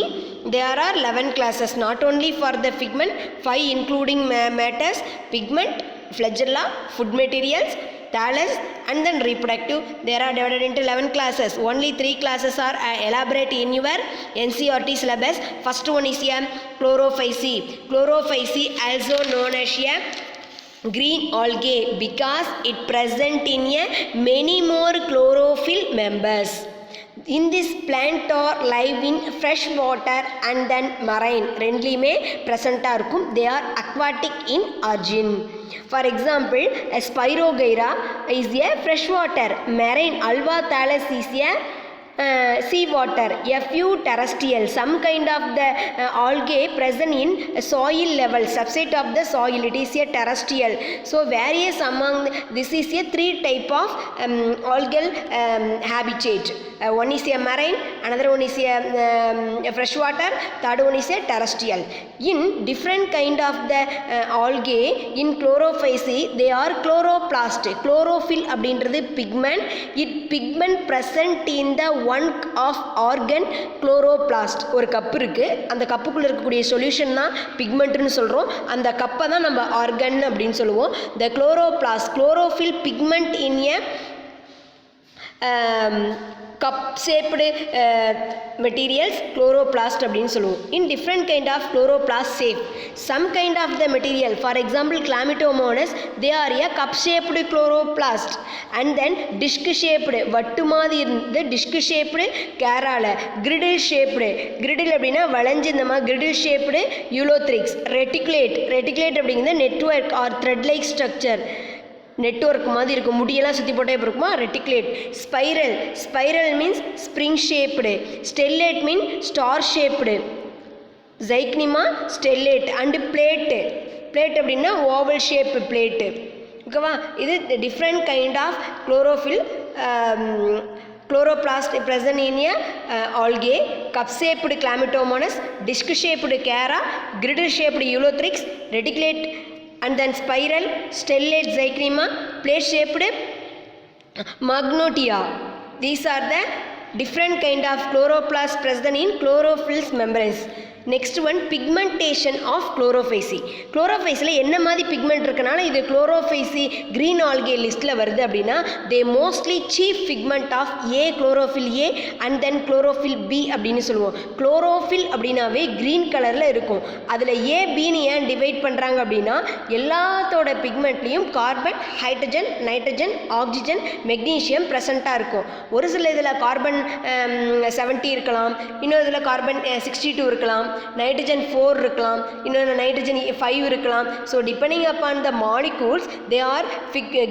there are 11 classes, not only for the pigment, 5 including matters, pigment, flagella, food materials, thallus and then reproductive. They are divided into 11 classes. Only 3 classes are elaborate in your NCERT syllabus. First one is a chlorophysi. Chlorophysi also known as a green algae because it present in a many more chlorophyll members. In this plant or live in fresh water and then marine ரெண்டுலையுமே ப்ரெசண்ட்டாக இருக்கும். They are aquatic in origin. For example, a Spirogyra is a freshwater. Marine Alba thallus is a sea water. A few terrestrial, some kind of the algae present in soil level, subset of the soil, it is a terrestrial. So various among this is a 3 type of algal habitat. One is a marine, another one is a freshwater, third one is a terrestrial. In different kind of the algae in chlorophysi, they are chloroplast. Chlorophyll அப்படின்றது pigment. It pigment present in the one of organ chloroplast. ஒரு cup இருக்கு, அந்த கப்புக்குள்ள இருக்கக்கூடிய solution தான் பிக்மெண்ட்னு சொல்றோம். அந்த கப்பை தான் நம்ம ஆர்கன் அப்படின்னு சொல்லுவோம். The chloroplast, chlorophyll pigment in a cup shaped materials chloroplast அப்படின்னு சொல்லுவோம். In different kind of chloroplast shape, some kind of the material, for example chlamydomonas, they are a cup shaped chloroplast and then disc shaped, வட்டு மாதிரி இருந்து disc shaped கேரால, griddle shaped, griddle அப்படின்னா வளைஞ்சு இந்த மாதிரி griddle shaped ulothrics, reticulate அப்படிங்கிறது network or thread like structure, network மாதிரி இருக்கும், முடியெல்லாம் சுற்றி போட்டே இருக்குமா, reticulate. Spiral means spring shaped. Stellate mean star shaped. Zygnema stellate and plate அப்படின்னா ஓவல் ஷேப் பிளேட்டு. ஓகேவா? இது different kind of chlorophyll chloroplast present in a algae, cup shaped chlamydomonas, disc shaped chara, griddle shaped ulothrics, reticulate and then spiral, stellate zycnema, plate shaped magnotia. These are the different kind of chloroplast present in chlorophyll's membranes. Next one pigmentation of Chlorophyceae. குளோரோஃபைஸில் என்ன மாதிரி pigment இருக்கனால இது Chlorophyceae green algae லிஸ்ட்டில் வருது அப்படின்னா they mostly chief pigment of a chlorophyll a and then chlorophyll b அப்படின்னு சொல்லுவோம். குளோரோஃபில் அப்படின்னாவே க்ரீன் கலரில் இருக்கும். அதில் ஏ பின்னு ஏன் டிவைட் பண்ணுறாங்க அப்படின்னா எல்லாத்தோட பிக்மெண்ட்லேயும் carbon, hydrogen, nitrogen, oxygen, magnesium ப்ரெசண்ட்டாக இருக்கும். ஒரு சில இதில் கார்பன் 70 இருக்கலாம், இன்னொரு இதில் கார்பன் 62 இருக்கலாம், நைட்ரஜன் 4 இருக்கலாம், இன்னொன்று நைட்ரஜன் 5 இருக்கலாம். So depending upon the molecules they are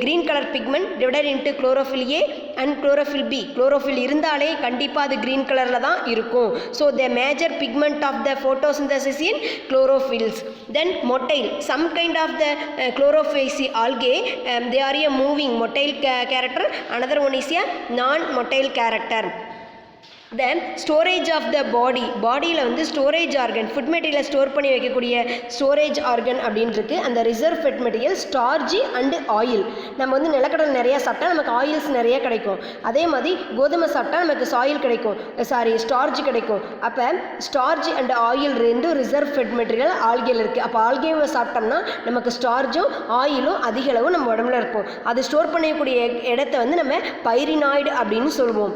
green colour pigment divided into chlorophyll a and chlorophyll b. Chlorophyll இருந்தாலே கண்டிப்பாக அது கிரீன் கலரில் தான் இருக்கும். So the major pigment of the photosynthesis in chlorophylls. Then motile, some kind of the chlorophysi algae, they are a moving motile character, another one is a non-motile character. Then storage of the பாடியில் வந்து storage organ, food material store பண்ணி வைக்கக்கூடிய storage organ அப்படின்னு இருக்குது. அந்த reserve food material starch and oil. நம்ம வந்து நிலக்கடலை நிறையா சாப்பிட்டா நமக்கு ஆயில்ஸ் நிறைய கிடைக்கும். அதே மாதிரி கோதுமை சாப்பிட்டா நமக்கு ஸ்டார்ஜ் கிடைக்கும். அப்போ ஸ்டார்ஜ் அண்ட் ஆயில் ரெண்டும் ரிசர்வ் ஃபுட் மெட்டீரியல் ஆல்கேல இருக்குது. அப்போ ஆல்கேவை சாப்பிட்டோம்னா நமக்கு ஸ்டார்ஜும் ஆயிலும் அதிக அளவு நம்ம உடம்புல இருக்கும். அது ஸ்டோர் பண்ணக்கூடிய இடத்த வந்து நம்ம பைரினாய்டு அப்படின்னு சொல்லுவோம்.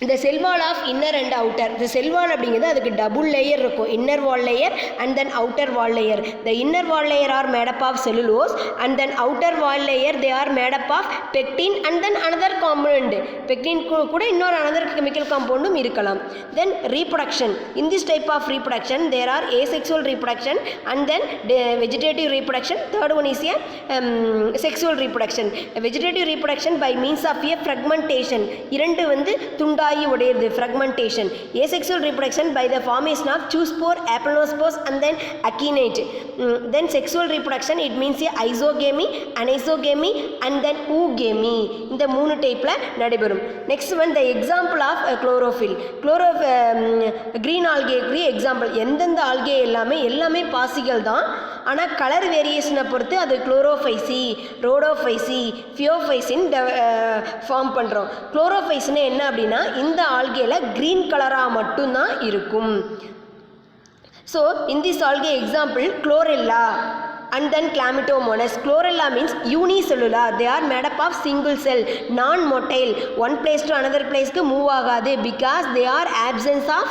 இந்த cell wall of inner and outer. இந்த செல் வால் அப்படிங்கிறது அதுக்கு டபுள் லேயர் இருக்கும், inner wall layer and then outer wall layer. The inner wall layer are made up of cellulose and then outer wall layer they are made up of pectin and then another compound. Pectin கூட இன்னொரு another chemical காம்பவுண்டும் இருக்கலாம். Then reproduction. In this type of reproduction there are asexual reproduction and then vegetative reproduction. Third one is a sexual reproduction. Vegetative reproduction by means of a fragmentation. இரண்டு வந்து துண்டா துண்டுகாயி உடையிறது fragmentation. Asexual reproduction by the formation of zoospore, aplanospores and then akinete. Then sexual reproduction it means isogamy, anisogamy and then oogamy. இந்த மூணு டைப்ல நடைபெறும். Next one the example of chlorophyll. Green algae example. எந்தெந்த algae எல்லாமே பாசிகள் தான். ஆனால் colour வேரியேஷனை பொறுத்து அது குளோரோஃபைசி, ரோடோஃபைசி, ஃபியோஃபைசின் ஃபார்ம் பண்ணுறோம். குளோரோஃபைஸ்னு என்ன அப்படின்னா இந்த ஆல்கேல க்ரீன் கலராக மட்டும்தான் இருக்கும். So in this algae example chlorella and then chlamydomonas. Chlorella means unicellular. They are made up of single cell, non-motile. One place to another place க்கு மூவ் ஆகாது because they are absence of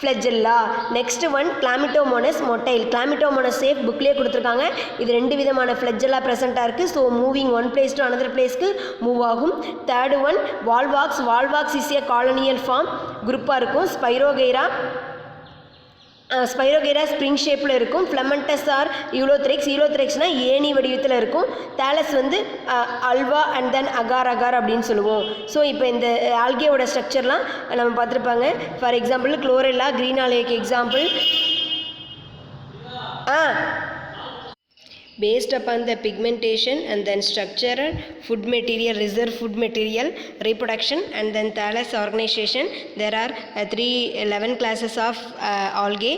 flagella. Next one chlamydomonas motile. Chlamydomonas safe bookலயே கொடுத்துருக்காங்க. இது ரெண்டு விதமான flagella present-ஆ இருக்குது. So moving one place to another பிளேஸ்க்கு மூவ் ஆகும். Third one volvox. Volvox is a colonial form குரூப்பாக இருக்கும். ஸ்பைரோகேரா ஸ்ப்ரிங் ஷேப்பில் இருக்கும். ஃப்ளமெண்டஸ் ஆர் யூலோத்ரெக்ஸ். யூலோத்ரெக்ஸ்னால் ஏணி வடிவத்தில் இருக்கும். தேலஸ் வந்து அல்வா அண்ட் தென் அகார் அப்படின்னு சொல்லுவோம். ஸோ இப்போ இந்த ஆல்கேவோட ஸ்ட்ரக்சர்லாம் நம்ம பார்த்துருப்பாங்க. ஃபார் எக்ஸாம்பிள் குளோரெல்லா க்ரீன் ஆல்கேக்கு example. Based upon the pigmentation and then structure, food material, reserve food material, reproduction and then thallus organization, there are 11 classes of algae.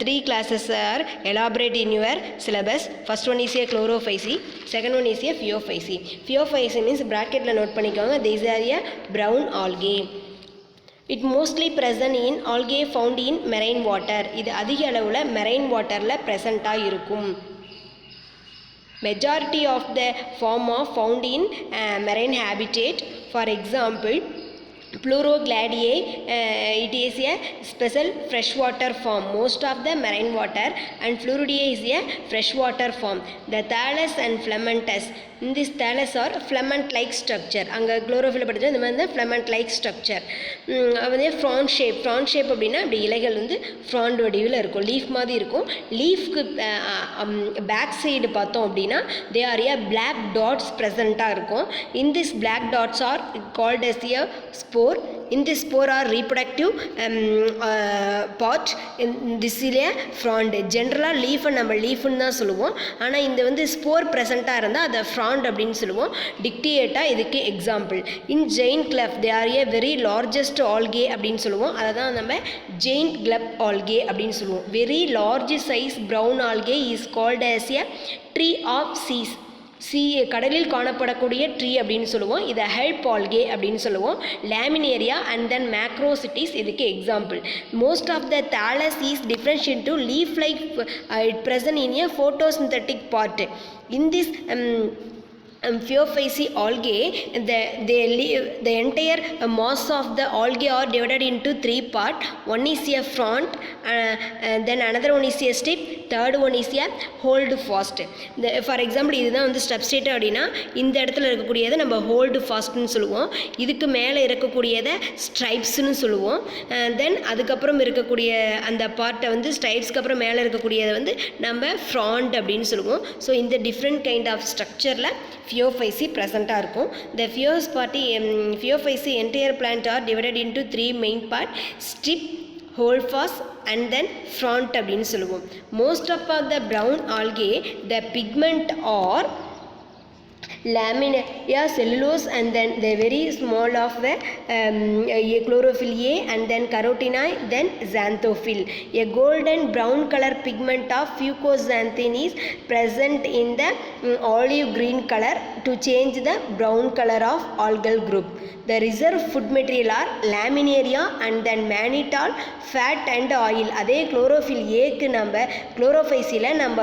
3 classes are elaborate in your syllabus. First one is a chlorophysi, second one is a phaeophysi. Phaeophysi means bracket la note பண்ணிக்கோங்க. These are a brown algae. It mostly present in algae found in marine water. இது அதிக அளவுல marine waterல present-ஆ இருக்கும். Majority of the form are found in marine habitat. For example, Pleurogladiae, it is a special freshwater form. Most of the marine water and Fluoridae is a freshwater form. The thallus and filamentous. In this thallus are filament-like structure. அங்கே chlorophyll படித்தா இந்த மாதிரி தான் filament-like structure. வந்து front shape. Front shape அப்படின்னா அப்படி இலைகள் வந்து ஃப்ராண்ட் வடிவில் இருக்கும். லீஃப் மாதிரி இருக்கும். லீஃப்க்கு பேக் சைடு பார்த்தோம் அப்படின்னா they are a black dots ப்ரெசண்ட்டாக இருக்கும். In this black dots are called as a spore. In this spore are reproductive part. This is a frond. Generally leaf நம்ம லீஃப்னு தான் சொல்லுவோம். ஆனால் இந்த வந்து ஸ்போர் ப்ரெசண்ட்டாக இருந்தால் அதை ஃப்ராண்ட் அப்படின்னு சொல்லுவோம். டிக்டியேட்டா இதுக்கு example. In Jain club they are A very largest algae அப்படின்னு சொல்லுவோம். அதை தான் நம்ம ஜெயின் கிளப் ஆல்கே அப்படின்னு சொல்லுவோம். Very large size brown algae is called as a tree of seas. கடலில் காணப்படக்கூடிய ட்ரீ அப்படின்னு சொல்லுவோம். இதை ஹெல்ப் ஆல்கே அப்படின்னு சொல்லுவோம். லேமினேரியா அண்ட் தென் மேக்ரோசிட்டிஸ் இதுக்கு example. Most of the thallus is differentiate to leaf like it present in a photosynthetic part. In this Phaeophysi algae, the entire mass of the algae are divided into 3 parts. One is a front, and then another one is a strip, third one is a hold fast. For example, இதுதான் வந்து substrate அப்படின்னா இந்த இடத்துல இருக்கக்கூடியதை நம்ம hold fastன்னு சொல்லுவோம். இதுக்கு மேலே இருக்கக்கூடியதை stripesன்னு சொல்லுவோம். தென் அதுக்கப்புறம் இருக்கக்கூடிய அந்த பார்ட்டை வந்து ஸ்ட்ரைப்ஸ்க்கு அப்புறம் மேலே இருக்கக்கூடியதை வந்து நம்ம front அப்படின்னு சொல்லுவோம். ஸோ இந்த டிஃப்ரெண்ட் கைண்ட் ஆஃப் ஸ்ட்ரக்சரில் Phaeophysi present-ஆ இருக்கும். The Phaeophysi entire plant are divided into 3 main part: strip, holdfast and then front அப்படின்னு சொல்லுவோம். Most of the brown algae, the pigment are laminaria, cellulose and then the very small of the chlorophyll A and then carotenoid, then xanthophyll. A golden brown color pigment of fucoxanthin is present in the olive green color to change the brown color of algal group. The reserve food material are laminaria and then mannitol, fat and oil. அதே chlorophyll Aக்கு நம்ம chlorophysiல நம்ம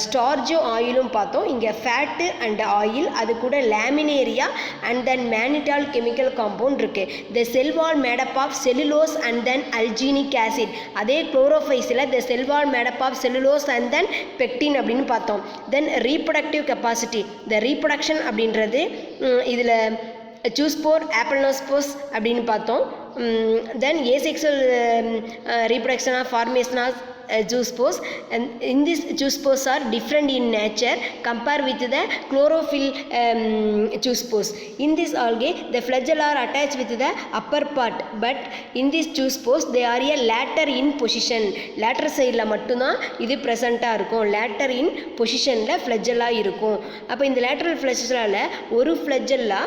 ஸ்டார்ஜும் ஆயிலும் பார்த்தோம். இங்கே fat and oil, அது கூட Laminaria and then mannitol chemical compound இருக்குது. The cell wall made up of cellulose and then alginic acid. அதே குளோரோஃபைஸில் the cell wall made up of cellulose and then pectin அப்படின்னு பார்த்தோம். Then reproductive capacity, the reproduction அப்படின்றது இதில் zoospore, aplanospores அப்படின்னு பார்த்தோம். Then asexual reproduction of formation of juice pores, and in this juice pores are different in nature compared with the chlorophyll juice pores. In this algae the flagella are attached with the upper part, but in this juice pores they are a later in position. lateral side la mattum dhaan idu present ah irukum. later in position la flagella irukum. appo இந்த lateral flagella la oru flagella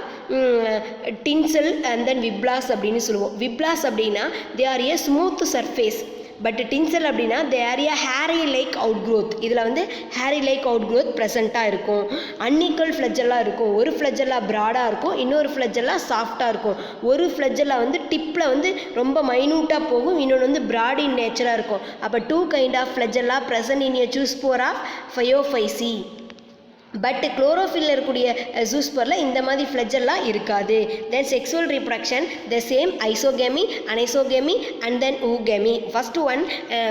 tinsel and then viblast அப்படினு சொல்லுவோம். viblast அப்படினா they are a smooth surface, but tinsel அப்படின்னா they are a hairy like outgrowth. இதில் வந்து hairy like outgrowth ப்ரெசண்ட்டாக இருக்கும். Unequal ஃப்ளஜெல்லாம் இருக்கும். ஒரு ஃப்ளஜெல்லாம் ப்ராடாக இருக்கும், இன்னொரு ஃப்ளஜெல்லாம் சாஃப்டாக இருக்கும். ஒரு ஃப்ளஜெல்லாம் வந்து டிப்பில் வந்து ரொம்ப மைனூட்டாக போகும், இன்னொன்று வந்து ப்ராட் இன் நேச்சராக இருக்கும். அப்போ 2 kind of flagellum present in a zoospore of Phaeophyceae. But chlorophyll இருக்கக்கூடிய ஜூஸ்பரில் இந்த மாதிரி ஃப்ளஜெல்லாம் இருக்காது. Then sexual reproduction the same isogamy, anisogamy and then oogamy. First one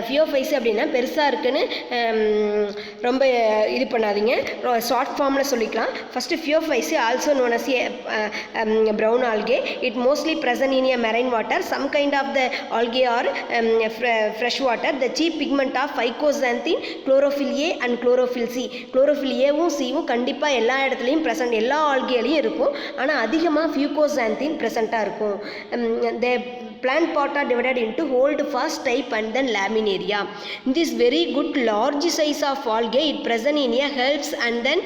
Phaeophyceae அப்படின்னா பெருசாக இருக்குன்னு ரொம்ப இது பண்ணாதீங்க, ஷார்ட் ஃபார்மில் சொல்லிக்கலாம். First Phaeophyceae also known as a brown algae. It mostly present in a marine water. Some kind of the algae are fresh water. The chief pigment of phycoxanthin, chlorophyll a and chlorophyll c. Chlorophyll ஏவும் சியும் கண்டிப்பாக எல்லா இடத்துலையும் present, எல்லா ஆல்கேலையும் இருக்கும். ஆனால் அதிகமாக ஃபியூகோசாந்தின் ப்ரெசண்ட்டாக இருக்கும். த plant part are divided into hold fast type and then laminaria. This very good large size of algae it present in a helps and then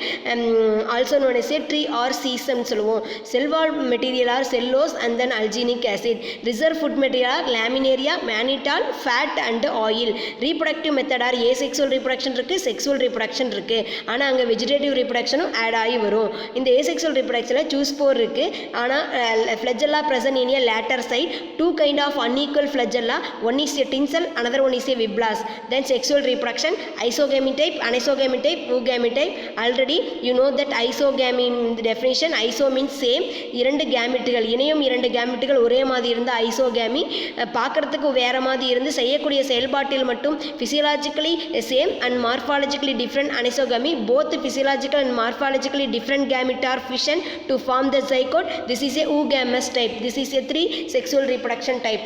also known as a tree or sesame சொல்லுவோம். cell wall material are cellulose and then alginic acid. reserve food material are laminaria, mannitol, fat and oil. reproductive method are asexual reproduction இருக்கு, sexual reproduction இருக்கு. ஆனால் அங்கே vegetative reproductionும் add ஆகி வரும். இந்த asexual reproductionல juice pore இருக்கு, ஆனால் flagella present in a later side. 2 kind of unequal flagella, one is a tinsel, another one is a viblast. Then sexual reproduction, isogamy type, anisogamy type, oogamy type. Already you know that isogamy definition. iso means same, இரண்டு கேமெட்டுகள் இணையும், இரண்டு கேமெட்டுகள் ஒரே மாதிரி இருந்த isogamy. பார்க்கறதுக்கு வேற மாதிரி இருந்து செய்யக்கூடிய செயல்பாட்டில் மட்டும் physiologically same and morphologically different anisogamy. Both physiological and morphologically different gamete are fission to form the zygote. This is a oogamous type. This is a 3 sexual reproduction type.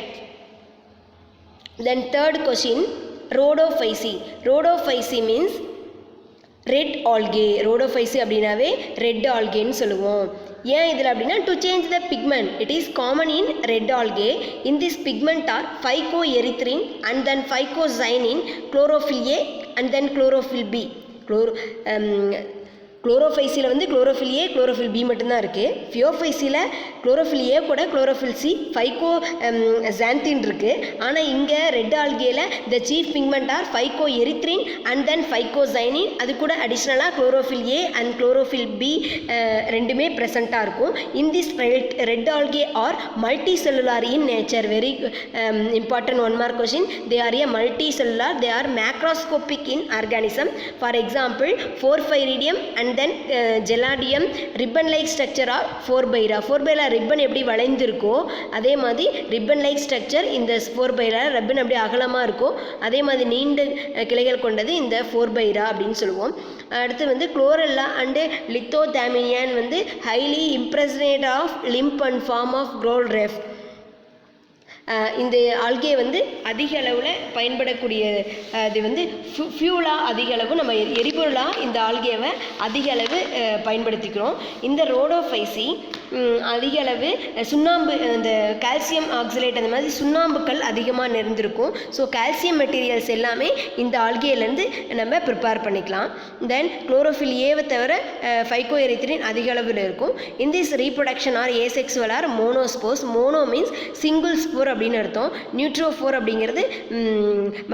Then third question, rhodophysi. Rhodophysi means red algae. Rhodophyceae அப்படின்னாவே red ஆல்கேன்னு சொல்லுவோம். ஏன் இதில் அப்படின்னா to change the pigment it is common in red algae. In this pigment are phycoerythrin and then phycocyanin, chlorophyll a and then chlorophyll b. குளோரோஃபைசியில் வந்து chlorophyll ஏ, chlorophyll B மட்டும்தான் இருக்குது. ஃபியோஃபைசியில் குளோரோஃபில் ஏ கூட குளோரோஃபில் சி, ஃபைகோ ஜாந்தின் இருக்குது. ஆனால் இங்கே red ஆல்கேல the chief pigment are phycoerythrin and then phycocyanin. அது கூட அடிஷ்னலாக chlorophyll a and chlorophyll b ரெண்டுமே ப்ரெசண்ட்டாக இருக்கும். In this red algae are multicellular in nature. Very important one mark question. They are a multicellular, they are macroscopic in organism. For example Porphyridium and then Gelidium. Ribbon like structure are Porphyra. Porphyra ribbon எப்படி வளைந்திருக்கோ அதே மாதிரி ribbon like structure இந்த ஃபோர்பைரா. Ribbon அப்படி அகலமாக இருக்கும், அதே மாதிரி நீண்ட கிளைகள் கொண்டது இந்த ஃபோர்பைரா அப்படின்னு சொல்லுவோம். அடுத்து வந்து குளோரெல்லா அண்டு லித்தோதாமினியான் வந்து highly impregnated of lime and form of coral reef. இந்த ஆல்கே வந்து அதிக அளவில் பயன்படக்கூடிய அது வந்து ஃபியூலாக அதிக அளவு நம்ம எரிபொருளாக இந்த ஆல்கேவை அதிக அளவு பயன்படுத்திக்கிறோம். இந்த ரோடோஃபைசி அதிக அளவு சுண்ணாம்பு, இந்த கால்சியம் ஆக்சலேட் அந்த மாதிரி சுண்ணாம்புக்கள் அதிகமாக நிறைந்திருக்கும். ஸோ கால்சியம் மெட்டீரியல்ஸ் எல்லாமே இந்த ஆல்கேலேருந்து நம்ம ப்ரிப்பேர் பண்ணிக்கலாம். தென் குளோரோஃபில் ஏவை தவிர ஃபைகோ எரித்ரின் அதிக அளவில் இருக்கும். In this reproduction are asexual are monospores. Mono means single spore அப்படின்னு அர்த்தம். நியூட்ரோஃபோர் அப்படிங்கிறது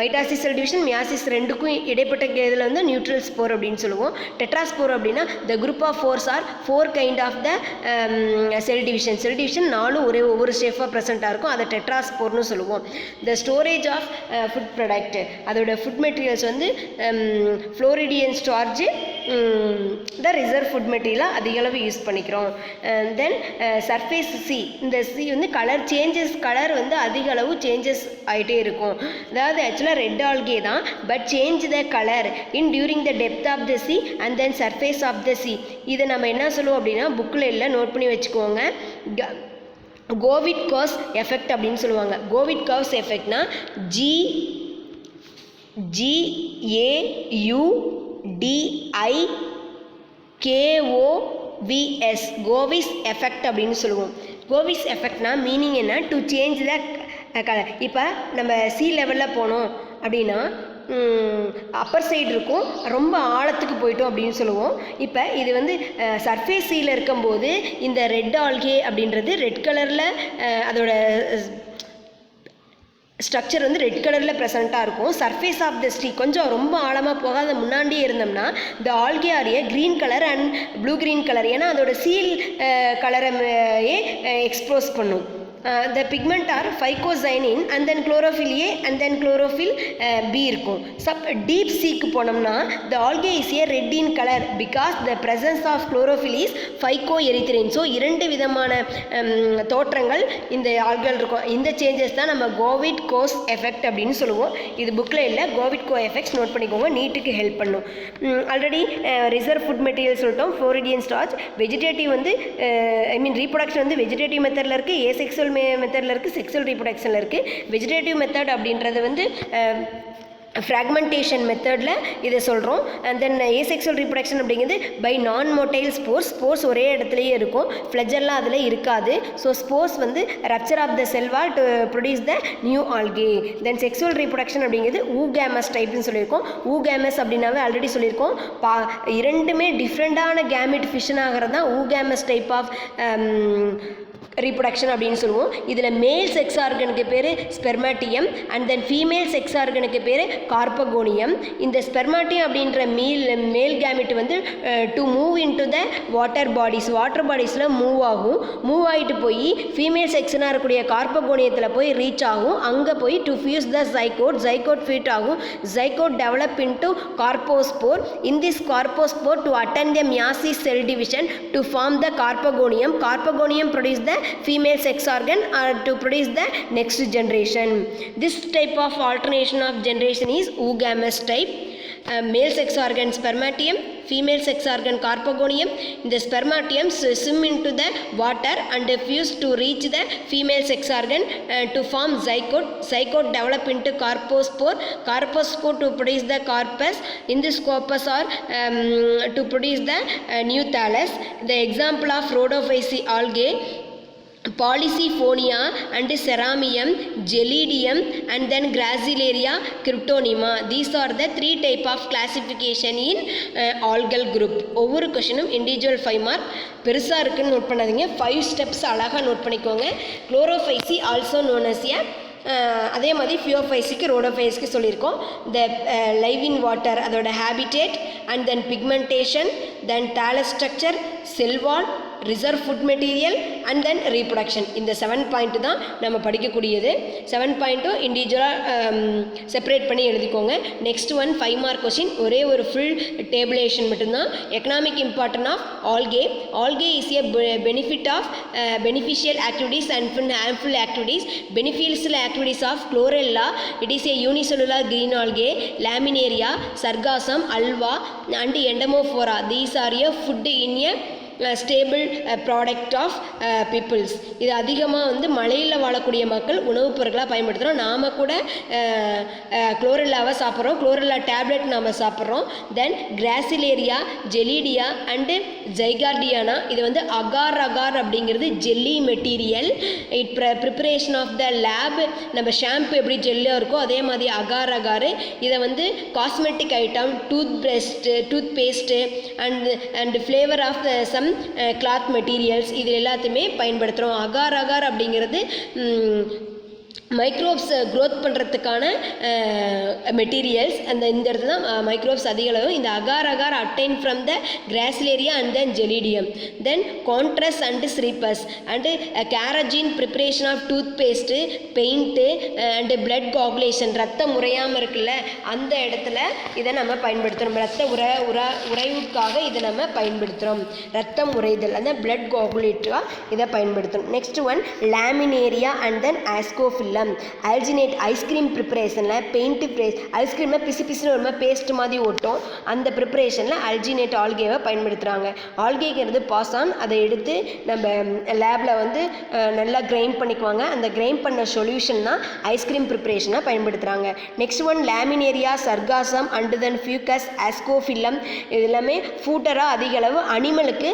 மைட்டாசிஸ் செல் டிவிஷன், மியாசிஸ் ரெண்டுக்கும் இடைப்பட்ட இதில் வந்து நியூட்ரல் ஸ்போர் அப்படின்னு சொல்லுவோம். டெட்ராஸ்போர் அப்படின்னா the group of fours are 4 kind of the cell division. Cell division 4 ஒவ்வொரு ஷேஃபாக ப்ரெசென்ட்டாக இருக்கும், அதை டெட்ராஸ்போர்னு சொல்லுவோம். The storage of food product, அதோட ஃபுட் மெட்டீரியல்ஸ் வந்து floridean starch the reserve food மெட்டீரியலாக அதிக அளவு யூஸ் பண்ணிக்கிறோம். Then surface sea. இந்த சி வந்து கலர் சேஞ்சஸ், கலர் வந்து அதிக அளவு சேஞ்சஸ் ஆகிட்டே இருக்கும். அதாவது ஆக்சுவலாக ரெட் ஆல்கே தான், but change the colour in during the depth of the sea and then surface of the sea. இதை நம்ம என்ன சொல்லுவோம் அப்படின்னா புக்கில் எல்லாம் நோட் பண்ணி வச்சுக்கோங்க. கோவிட் காஸ் எஃபெக்ட் அப்படின்னு சொல்லுவாங்க. கோவிட் காஸ் எஃபெக்ட்னா GAUDIKOVS கோவிஸ் எஃபெக்ட் அப்படின்னு சொல்லுவோம். கோவிஸ் எஃபெக்ட்னா மீனிங் என்ன? To change the colour. இப்போ நம்ம சி லெவலில் போனோம் அப்படின்னா அப்பர் சைடு இருக்கும், ரொம்ப ஆழத்துக்கு போயிட்டோம் அப்படின்னு சொல்லுவோம். இப்போ இது வந்து சர்ஃபேஸ் சீல இருக்கும்போது இந்த ரெட் ஆல்கே அப்படின்றது ரெட் கலரில் அதோட ஸ்ட்ரக்சர் வந்து ரெட் கலரில் ப்ரெசண்ட்டாக இருக்கும். சர்ஃபேஸ் ஆஃப் த ஸ்ட்ரீ கொஞ்சம் ரொம்ப ஆழமாக போகாத முன்னாடியே இருந்தோம்னா த ஆல்கே ஆரிய green colour and blue green colour, ஏன்னா அதோட சீல் கலரை எக்ஸ்போஸ் பண்ணும். The pigment are phycocyanin and then chlorophyll A and then chlorophyll B இருக்கும். Deep seaக்கு போனோம்னா the algae is a red in color because the presence of chlorophyll is phycoerythrin. So 2 விதமான தோற்றங்கள் இந்த algal இருக்கும். இந்த changes தான் நம்ம கோவிட் கோஸ் effect அப்படின்னு சொல்லுவோம். இது புக்கில் இல்லை, கோவிட் கோ எஃபெக்ட்ஸ் நோட் பண்ணிக்கோங்க, நீட்டுக்கு ஹெல்ப் பண்ணும். ஆல்ரெடி ரிசர்வ் ஃபுட் மெட்டீரியல் சொல்லிட்டோம். Floridean starch. வெஜிடேட்டிவ் வந்து ரீப்ரொடக்ஷன் வந்து வெஜிடேட்டிவ் மெத்தடில் இருக்குது, ஏசெக்சுவல் மெத்தடில் இருக்குது, செக்ஸுவல் ரீப்ரொடக்ஷனில் இருக்குது. வெஜிடேட்டிவ் மெத்தட் அப்படின்றது வந்து ஃப்ராக்மெண்டேஷன் மெத்தடில் இதை சொல்கிறோம். அண்ட் தென் ஏசெக்சுவல் ரீப்ரொடக்ஷன் அப்படிங்கிறது பை நான் மோட்டைல் ஸ்போர்ஸ் ஒரே இடத்துலையே இருக்கும், ஃப்ளெஜர்லாம் அதில் இருக்காது. ஸோ ஸ்போர்ஸ் வந்து ரப்சர் ஆஃப் த செல்வால் to produce the new algae. Then sexual reproduction அப்படிங்கிறது ஊகேமஸ் டைப்னு சொல்லியிருக்கோம். ஊகேமஸ் அப்படின்னாவே ஆல்ரெடி சொல்லியிருக்கோம், இரண்டுமே டிஃப்ரெண்ட்டான கேமிட் ஃபிஷன் ஆகிறது தான் ஊகேமஸ் டைப் ஆஃப் ரீப்ரொடக்ஷன் அப்படின்னு சொல்லுவோம். இதில் மேல் செக்ஸ் ஆர்கனுக்கு பேர் spermatium and then female sex ஆர்கனுக்கு பேர் கார்பகோனியம். இந்த ஸ்பெர்மாட்டியம் அப்படின்ற மேல் கேமிட் வந்து to move into the water பாடிஸில் மூவ் ஆகிட்டு போய் ஃபீமேல் செக்ஷனாக இருக்கக்கூடிய கார்பகோனியத்தில் போய் ரீச் ஆகும். அங்கே போய் டு ஃபியூஸ் த ஜைகோட் ஃபீட் ஆகும். Zygote develop into carpospore. In this carpospore to attend the meiosis cell division to form the carpogonium. Carpogonium produce the female sex organ or to produce the next generation. This type of alternation of generation is oogamous type. Male sex organ spermatium, female sex organ carpogonium. The spermatium swim into the water and fuse to reach the female sex organ to form zygote develop into carpospore to produce the carpus. In this corpus are to produce the new thallus. The example of rhodophysi algae, Polycyphonia and Ceramium, Gelidium and then Gracilaria cryptonema. These are the 3 type of classification in algal group. ஒவ்வொரு கொஷனும் individual 5 mark பெருசாக இருக்குன்னு note பண்ணாதீங்க, 5 steps அழகாக note பண்ணிக்கோங்க. Chlorophyceae also known as ஏ, அதே மாதிரி ஃபியோஃபைஸுக்கு ரோடோஃபைஸ்க்கு சொல்லியிருக்கோம். The live in water அதோட habitat and then pigmentation, then thallus structure, cell wall, reserve food material and then reproduction. இந்த 7 பாயிண்ட் தான் நம்ம படிக்கக்கூடியது. 7 பாயிண்ட்டும் இண்டிவிஜுவலாக செப்பரேட் பண்ணி எழுதிக்கோங்க. நெக்ஸ்ட் 5 மார்க் கொஸ்டின், ஒரே ஒரு ஃபுல் டேபிளேஷன் மட்டும்தான். Economic important of algae. Algae is a benefit of beneficial activities and harmful activities. Beneficial activities of chlorella, it is a unicellular green algae, laminaria, sargassum, alva and endomophora. These are a food in a staple product of peoples. இது அதிகமாக வந்து மலையில் வாழக்கூடிய மக்கள் உணவுப் பொருட்களாக பயன்படுத்துகிறோம். நாம் கூட குளோரெல்லாவை சாப்பிட்றோம், குளோரெல்லா டேப்லெட் நாம் சாப்பிட்றோம். தென் கிராசிலேரியா, ஜெலிடியா அண்டு ஜைகார்டியானா, இது வந்து அகார் அப்படிங்கிறது jelly material. It preparation of the lab. நம்ம ஷாம்பு எப்படி ஜெல்லாக இருக்கோ அதே மாதிரி அகார். இதை வந்து cosmetic item, tooth paste and flavour of the some cloth materials, இது எல்லாத்தையுமே பயன்படுத்துகிறோம். அகார் அப்படிங்கிறது மைக்ரோப்ஸ் க்ரோத் பண்ணுறதுக்கான மெட்டீரியல்ஸ். இந்த இடத்துல தான் மைக்ரோப்ஸ் அதிக அளவு. இந்த agar obtained from the Gracilaria and then Gelidium. Then Chondrus and ஸ்ரீப்பஸ் and carrageen preparation of toothpaste, paint and blood coagulation. ரத்தம் உறையாமல் இருக்குல்ல அந்த இடத்துல இதை நம்ம பயன்படுத்துகிறோம். ரத்த உறைவுக்காக இதை நம்ம பயன்படுத்துகிறோம். ரத்தம் உறைதல் அந்த பிளட் காகுலேட்டாக இதை பயன்படுத்துகிறோம். Next Laminaria and then Ascophylla. Phyllum. Alginate ice cream ப்ரிப்பரேஷனில் பெயிண்ட் ஐஸ்கிரீமை பிசு பிசுன்னு ஒரு மாதிரி பேஸ்ட் மாதிரி ஓட்டும். அந்த ப்ரிப்பரேஷனில் அல்ஜினேட் ஆல்கேவை பயன்படுத்துகிறாங்க. ஆல்கேங்கிறது பாசான், அதை எடுத்து நம்ம லேபில் வந்து நல்லா கிரைண்ட் பண்ணிக்குவாங்க. அந்த கிரைண்ட் பண்ண சொல்யூஷன் தான் ஐஸ்கிரீம் ப்ரிப்பரேஷனாக பயன்படுத்துகிறாங்க. Next one Laminaria, Sargassum and then Fucus, Ascophyllum. இது எல்லாமே ஃபூட்டராக அதிக அளவு அனிமலுக்கு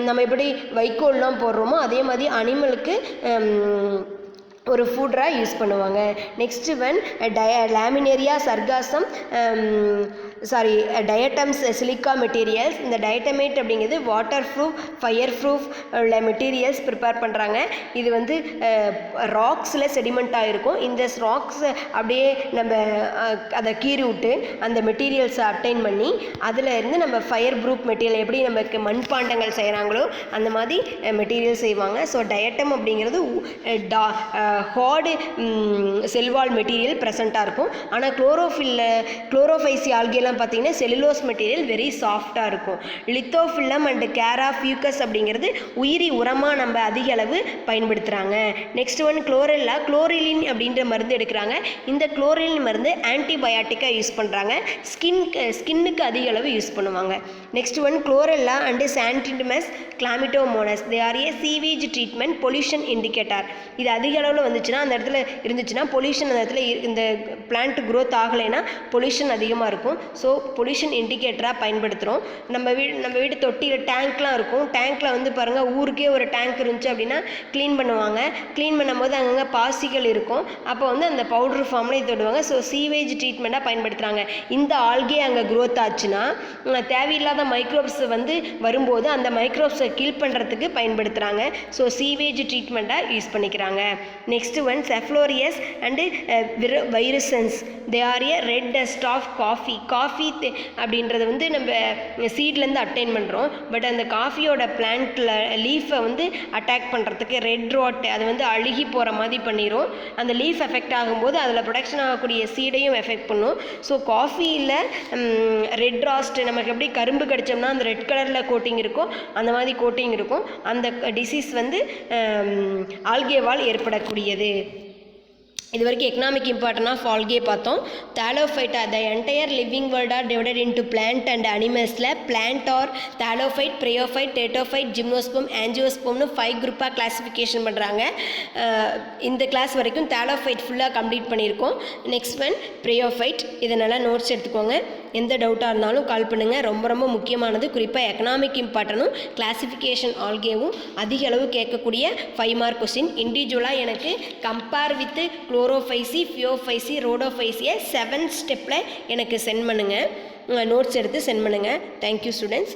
நம்ம எப்படி வைக்கோல்லாம் போடுறோமோ அதே மாதிரி அனிமலுக்கு ஒரு ஃபுட்ராக யூஸ் பண்ணுவாங்க. Next one Laminaria, Sargassum diatoms silica materials. இந்த டயட்டமேட் அப்படிங்கிறது வாட்டர் ப்ரூஃப், ஃபயர் ப்ரூஃப் உள்ள மெட்டீரியல்ஸ் ப்ரிப்பேர் பண்ணுறாங்க. இது வந்து ராக்ஸில் செடிமெண்ட்டாக இருக்கும். இந்த ராக்ஸ் அப்படியே நம்ம அதை கீறி விட்டு அந்த மெட்டீரியல்ஸை அப்டைன் பண்ணி அதில் இருந்து நம்ம ஃபயர் ப்ரூஃப் மெட்டீரியல் எப்படி நமக்கு மண்பாண்டங்கள் செய்கிறாங்களோ அந்த மாதிரி மெட்டீரியல் செய்வாங்க. ஸோ டயட்டம் அப்படிங்கிறது ஹார்டு செல்வால் மெட்டீரியல் ப்ரெசண்ட்டாக இருக்கும். ஆனால் குளோரோஃபைசி ஆல்கேலாம் பார்த்தீங்கன்னா செல்லுலோஸ் மெட்டீரியல் வெரி சாஃப்டாக இருக்கும். லித்தோஃபில்லம் அண்ட் கேரா ஃபியூக்கஸ் அப்படிங்கிறது உயிரி உரமாக நம்ம அதிக அளவு பயன்படுத்துகிறாங்க. நெக்ஸ்ட் ஒன் குளோரெல்லா, குளோரிலின் அப்படின்ற மருந்து எடுக்கிறாங்க. இந்த குளோரிலின் மருந்து ஆன்டிபயாட்டிக்காக யூஸ் பண்ணுறாங்க. ஸ்கின்னுக்கு அதிக அளவு யூஸ் பண்ணுவாங்க. Next one Chlorella and Scenedesmus Chlamydomonas. They are a sewage treatment pollution indicator. இது அதிக அளவில் வந்துச்சுன்னா அந்த இடத்துல இருந்துச்சுன்னா பொல்யூஷன் அந்த இடத்துல இந்த பிளான்ட் க்ரோத் ஆகலைன்னா பொல்யூஷன் அதிகமாக இருக்கும். ஸோ பொல்யூஷன் இண்டிகேட்டராக பயன்படுத்துகிறோம். நம்ம வீட்டு தொட்டியில் டேங்க்லாம் இருக்கும். டேங்க்கில் வந்து பாருங்கள், ஊருக்கே ஒரு டேங்க் இருந்துச்சு அப்படின்னா க்ளீன் பண்ணுவாங்க. க்ளீன் பண்ணும்போது அங்கங்கே பாசிகள் இருக்கும். அப்போ வந்து அந்த பவுடர் ஃபார்மில் இது தொடுவாங்க. ஸோ சீவேஜ் ட்ரீட்மெண்ட்டாக பயன்படுத்துகிறாங்க. இந்த ஆல்கே அங்கே க்ரோத் ஆச்சுன்னா தேவையில்லாத மைக்ரோப்ஸ் வந்து வரும்போது அந்த மைக்ரோப்ஸை கில் பண்ணுறதுக்கு பயன்படுத்துகிறாங்க. ஸோ சீவேஜ் ட்ரீட்மெண்ட்டாக யூஸ் பண்ணிக்கிறாங்க. Next one Cephaleuros and virescens. They are a red dust of coffee. Coffee அப்படின்றது வந்து நம்ம சீட்லேருந்து அப்டைன் பண்ணுறோம். பட் அந்த காஃபியோட பிளான்ட்டில் லீஃபை வந்து அட்டாக் பண்ணுறதுக்கு ரெட் ராட் அது வந்து அழுகி போகிற மாதிரி பண்ணிடும். அந்த லீஃப் எஃபெக்ட் ஆகும்போது அதில் ப்ரொடக்ஷன் ஆகக்கூடிய சீடையும் எஃபெக்ட் பண்ணும். ஸோ காஃபியில் ரெட் ராஸ்ட் நமக்கு எப்படி கரும்பு கடிச்சோம்னா அந்த ரெட் கலரில் கோட்டிங் இருக்கும், அந்த மாதிரி கோட்டிங் இருக்கும். அந்த டிசீஸ் வந்து ஆல்கேவால் ஏற்படக்கூடியது. இது வரைக்கும் எக்கனாமிக் இம்பார்ட்டன்ட் ஆஃப் ஆல்கே பார்த்தோம். Thallophyta, the entire living world are divided into plant and அனிமல்ஸில் plant are thallophyte, bryophyte, pteridophyte, gymnosperm, ஆஞ்சியோஸ்போம்னு 5 குரூப்பாக கிளாஸிஃபிகேஷன் பண்ணுறாங்க. இந்த கிளாஸ் வரைக்கும் தாலோஃபைட் ஃபுல்லாக கம்ப்ளீட் பண்ணியிருக்கோம். Next one bryophyte. இதை நல்லா நோட்ஸ் எடுத்துக்கோங்க. எந்த டவுட்டாக இருந்தாலும் கால் பண்ணுங்கள். ரொம்ப ரொம்ப முக்கியமானது. குறிப்பாக எக்கனாமிக் இம்பார்ட்டனும் கிளாஸிஃபிகேஷன் ஆல்கேவும் அதிக அளவு கேட்கக்கூடிய 5 மார்க் கொஸ்டின். இண்டிவிஜுவலாக எனக்கு கம்பேர் வித் குளோரோஃபைசி, ஃபியோஃபைசி, ரோடோஃபைசியை 7 ஸ்டெப்பில் எனக்கு சென்ட் பண்ணுங்கள். நோட்ஸ் எடுத்து சென்ட் பண்ணுங்கள். Thank you students.